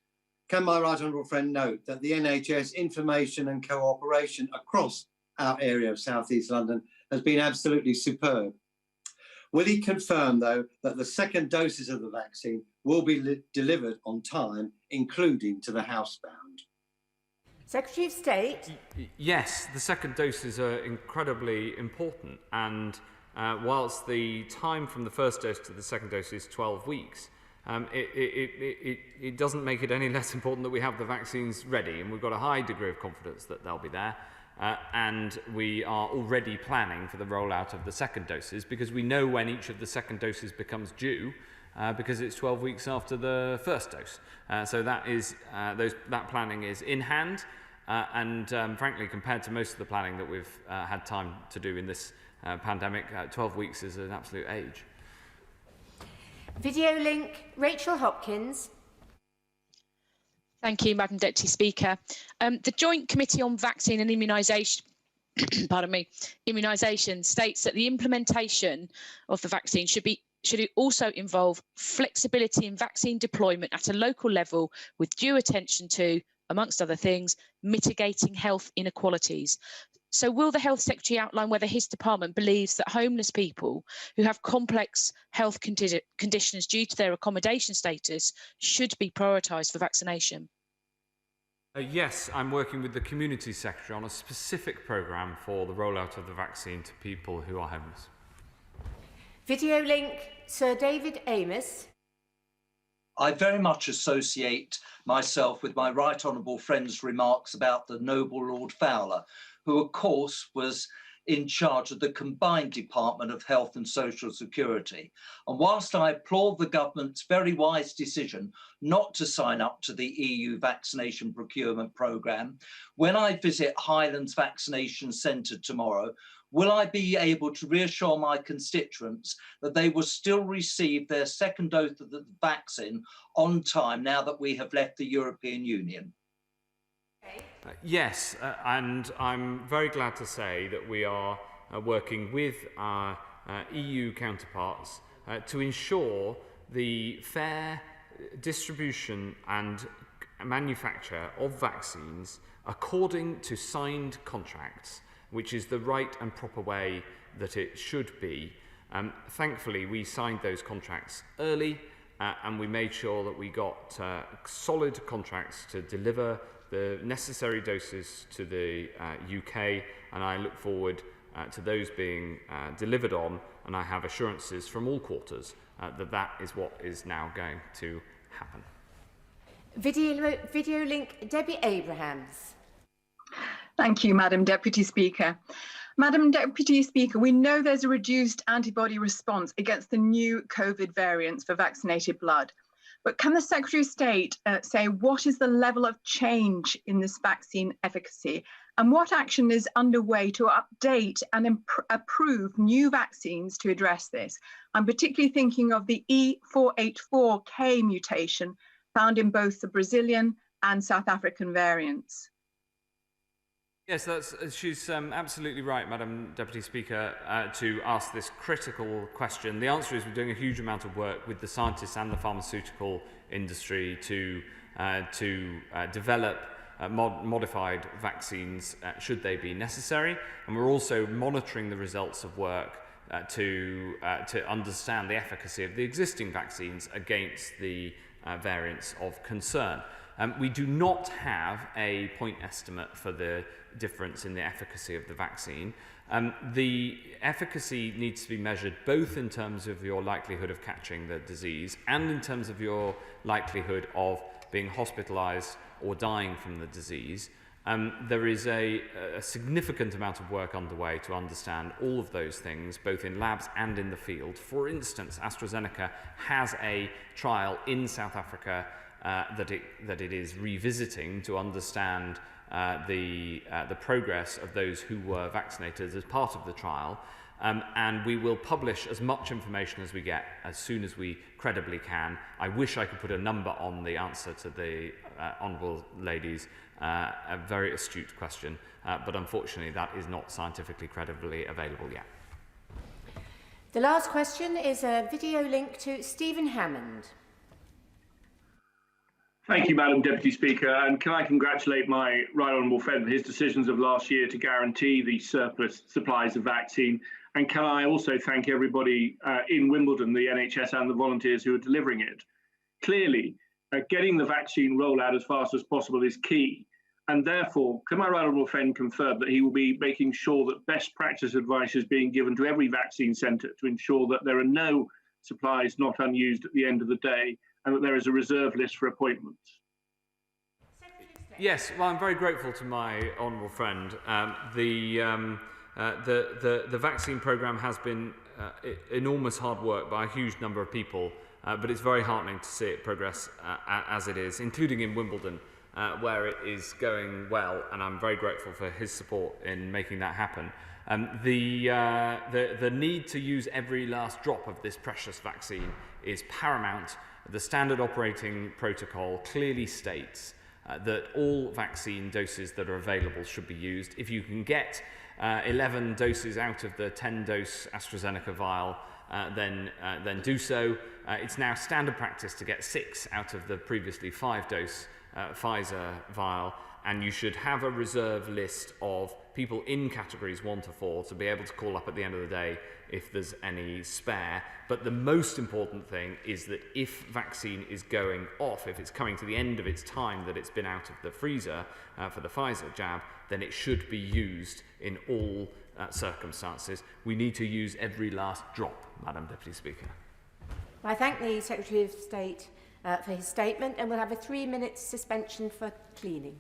Can my right honourable friend note that the NHS information and cooperation across our area of South East London has been absolutely superb. Will he confirm, though, that the second doses of the vaccine will be delivered on time, including to the housebound?
Secretary of State.
Yes, the second doses are incredibly important, and whilst the time from the first dose to the second dose is 12 weeks, it doesn't make it any less important that we have the vaccines ready, and we've got a high degree of confidence that they'll be there. And we are already planning for the rollout of the second doses because we know when each of the second doses becomes due because it's 12 weeks after the first dose. So that planning is in hand and frankly, compared to most of the planning that we've had time to do in this pandemic, 12 weeks is an absolute age.
Video link, Rachel Hopkins.
Thank you, Madam Deputy Speaker. The Joint Committee on Vaccine and Immunisation immunisation states that the implementation of the vaccine should also involve flexibility in vaccine deployment at a local level with due attention to, amongst other things, mitigating health inequalities. So will the Health Secretary outline whether his department believes that homeless people who have complex health conditions due to their accommodation status should be prioritised for vaccination?
Yes, I'm working with the Community Secretary on a specific programme for the rollout of the vaccine to people who are homeless.
Video link, Sir David Amos.
I very much associate myself with my right honourable friend's remarks about the noble Lord Fowler, who of course was in charge of the combined Department of Health and Social Security. And whilst I applaud the government's very wise decision not to sign up to the EU vaccination procurement programme, when I visit Highlands Vaccination Centre tomorrow, will I be able to reassure my constituents that they will still receive their second dose of the vaccine on time now that we have left the European Union?
Yes, and I'm very glad to say that we are working with our EU counterparts to ensure the fair distribution and manufacture of vaccines according to signed contracts, which is the right and proper way that it should be. Thankfully, we signed those contracts early and we made sure that we got solid contracts to deliver the necessary doses to the UK, and I look forward to those being delivered on, and I have assurances from all quarters that is what is now going to happen.
Video link, Debbie Abrahams.
Thank you, Madam Deputy Speaker. Madam Deputy Speaker, we know there's a reduced antibody response against the new COVID variants for vaccinated blood. But can the Secretary of State say what is the level of change in this vaccine efficacy and what action is underway to update and approve new vaccines to address this? I'm particularly thinking of the E484K mutation found in both the Brazilian and South African variants.
Yes, she's absolutely right, Madam Deputy Speaker, to ask this critical question. The answer is we're doing a huge amount of work with the scientists and the pharmaceutical industry to develop modified vaccines should they be necessary. And we're also monitoring the results of work to understand the efficacy of the existing vaccines against the variants of concern. We do not have a point estimate for the difference in the efficacy of the vaccine. The efficacy needs to be measured both in terms of your likelihood of catching the disease and in terms of your likelihood of being hospitalized or dying from the disease. There is a significant amount of work underway to understand all of those things, both in labs and in the field. For instance, AstraZeneca has a trial in South Africa that it is revisiting to understand the progress of those who were vaccinated as part of the trial, and we will publish as much information as we get as soon as we credibly can. I wish I could put a number on the answer to the honourable lady's a very astute question, but unfortunately that is not scientifically credibly available yet.
The last question is a video link to Stephen Hammond.
Thank you, Madam Deputy Speaker. And can I congratulate my right honourable friend for his decisions of last year to guarantee the surplus supplies of vaccine. And can I also thank everybody in Wimbledon, the NHS and the volunteers who are delivering it. Clearly, getting the vaccine rollout as fast as possible is key. And therefore, can my right honourable friend confirm that he will be making sure that best practice advice is being given to every vaccine centre to ensure that there are no supplies not unused at the end of the day, and that there is a reserve list for appointments?
Yes, well, I'm very grateful to my honourable friend. The vaccine programme has been enormous hard work by a huge number of people, but it's very heartening to see it progress as it is, including in Wimbledon, where it is going well, and I'm very grateful for his support in making that happen. The need to use every last drop of this precious vaccine is paramount. The standard operating protocol clearly states that all vaccine doses that are available should be used. If you can get 11 doses out of the 10-dose AstraZeneca vial, then do so. It's now standard practice to get 6 out of the previously 5-dose Pfizer vial, and you should have a reserve list of people in categories 1 to 4 to be able to call up at the end of the day if there's any spare. But the most important thing is that if vaccine is going off, if it's coming to the end of its time that it's been out of the freezer for the Pfizer jab, then it should be used in all circumstances. We need to use every last drop, Madam Deputy Speaker.
I thank the Secretary of State for his statement, and we'll have a 3-minute suspension for cleaning.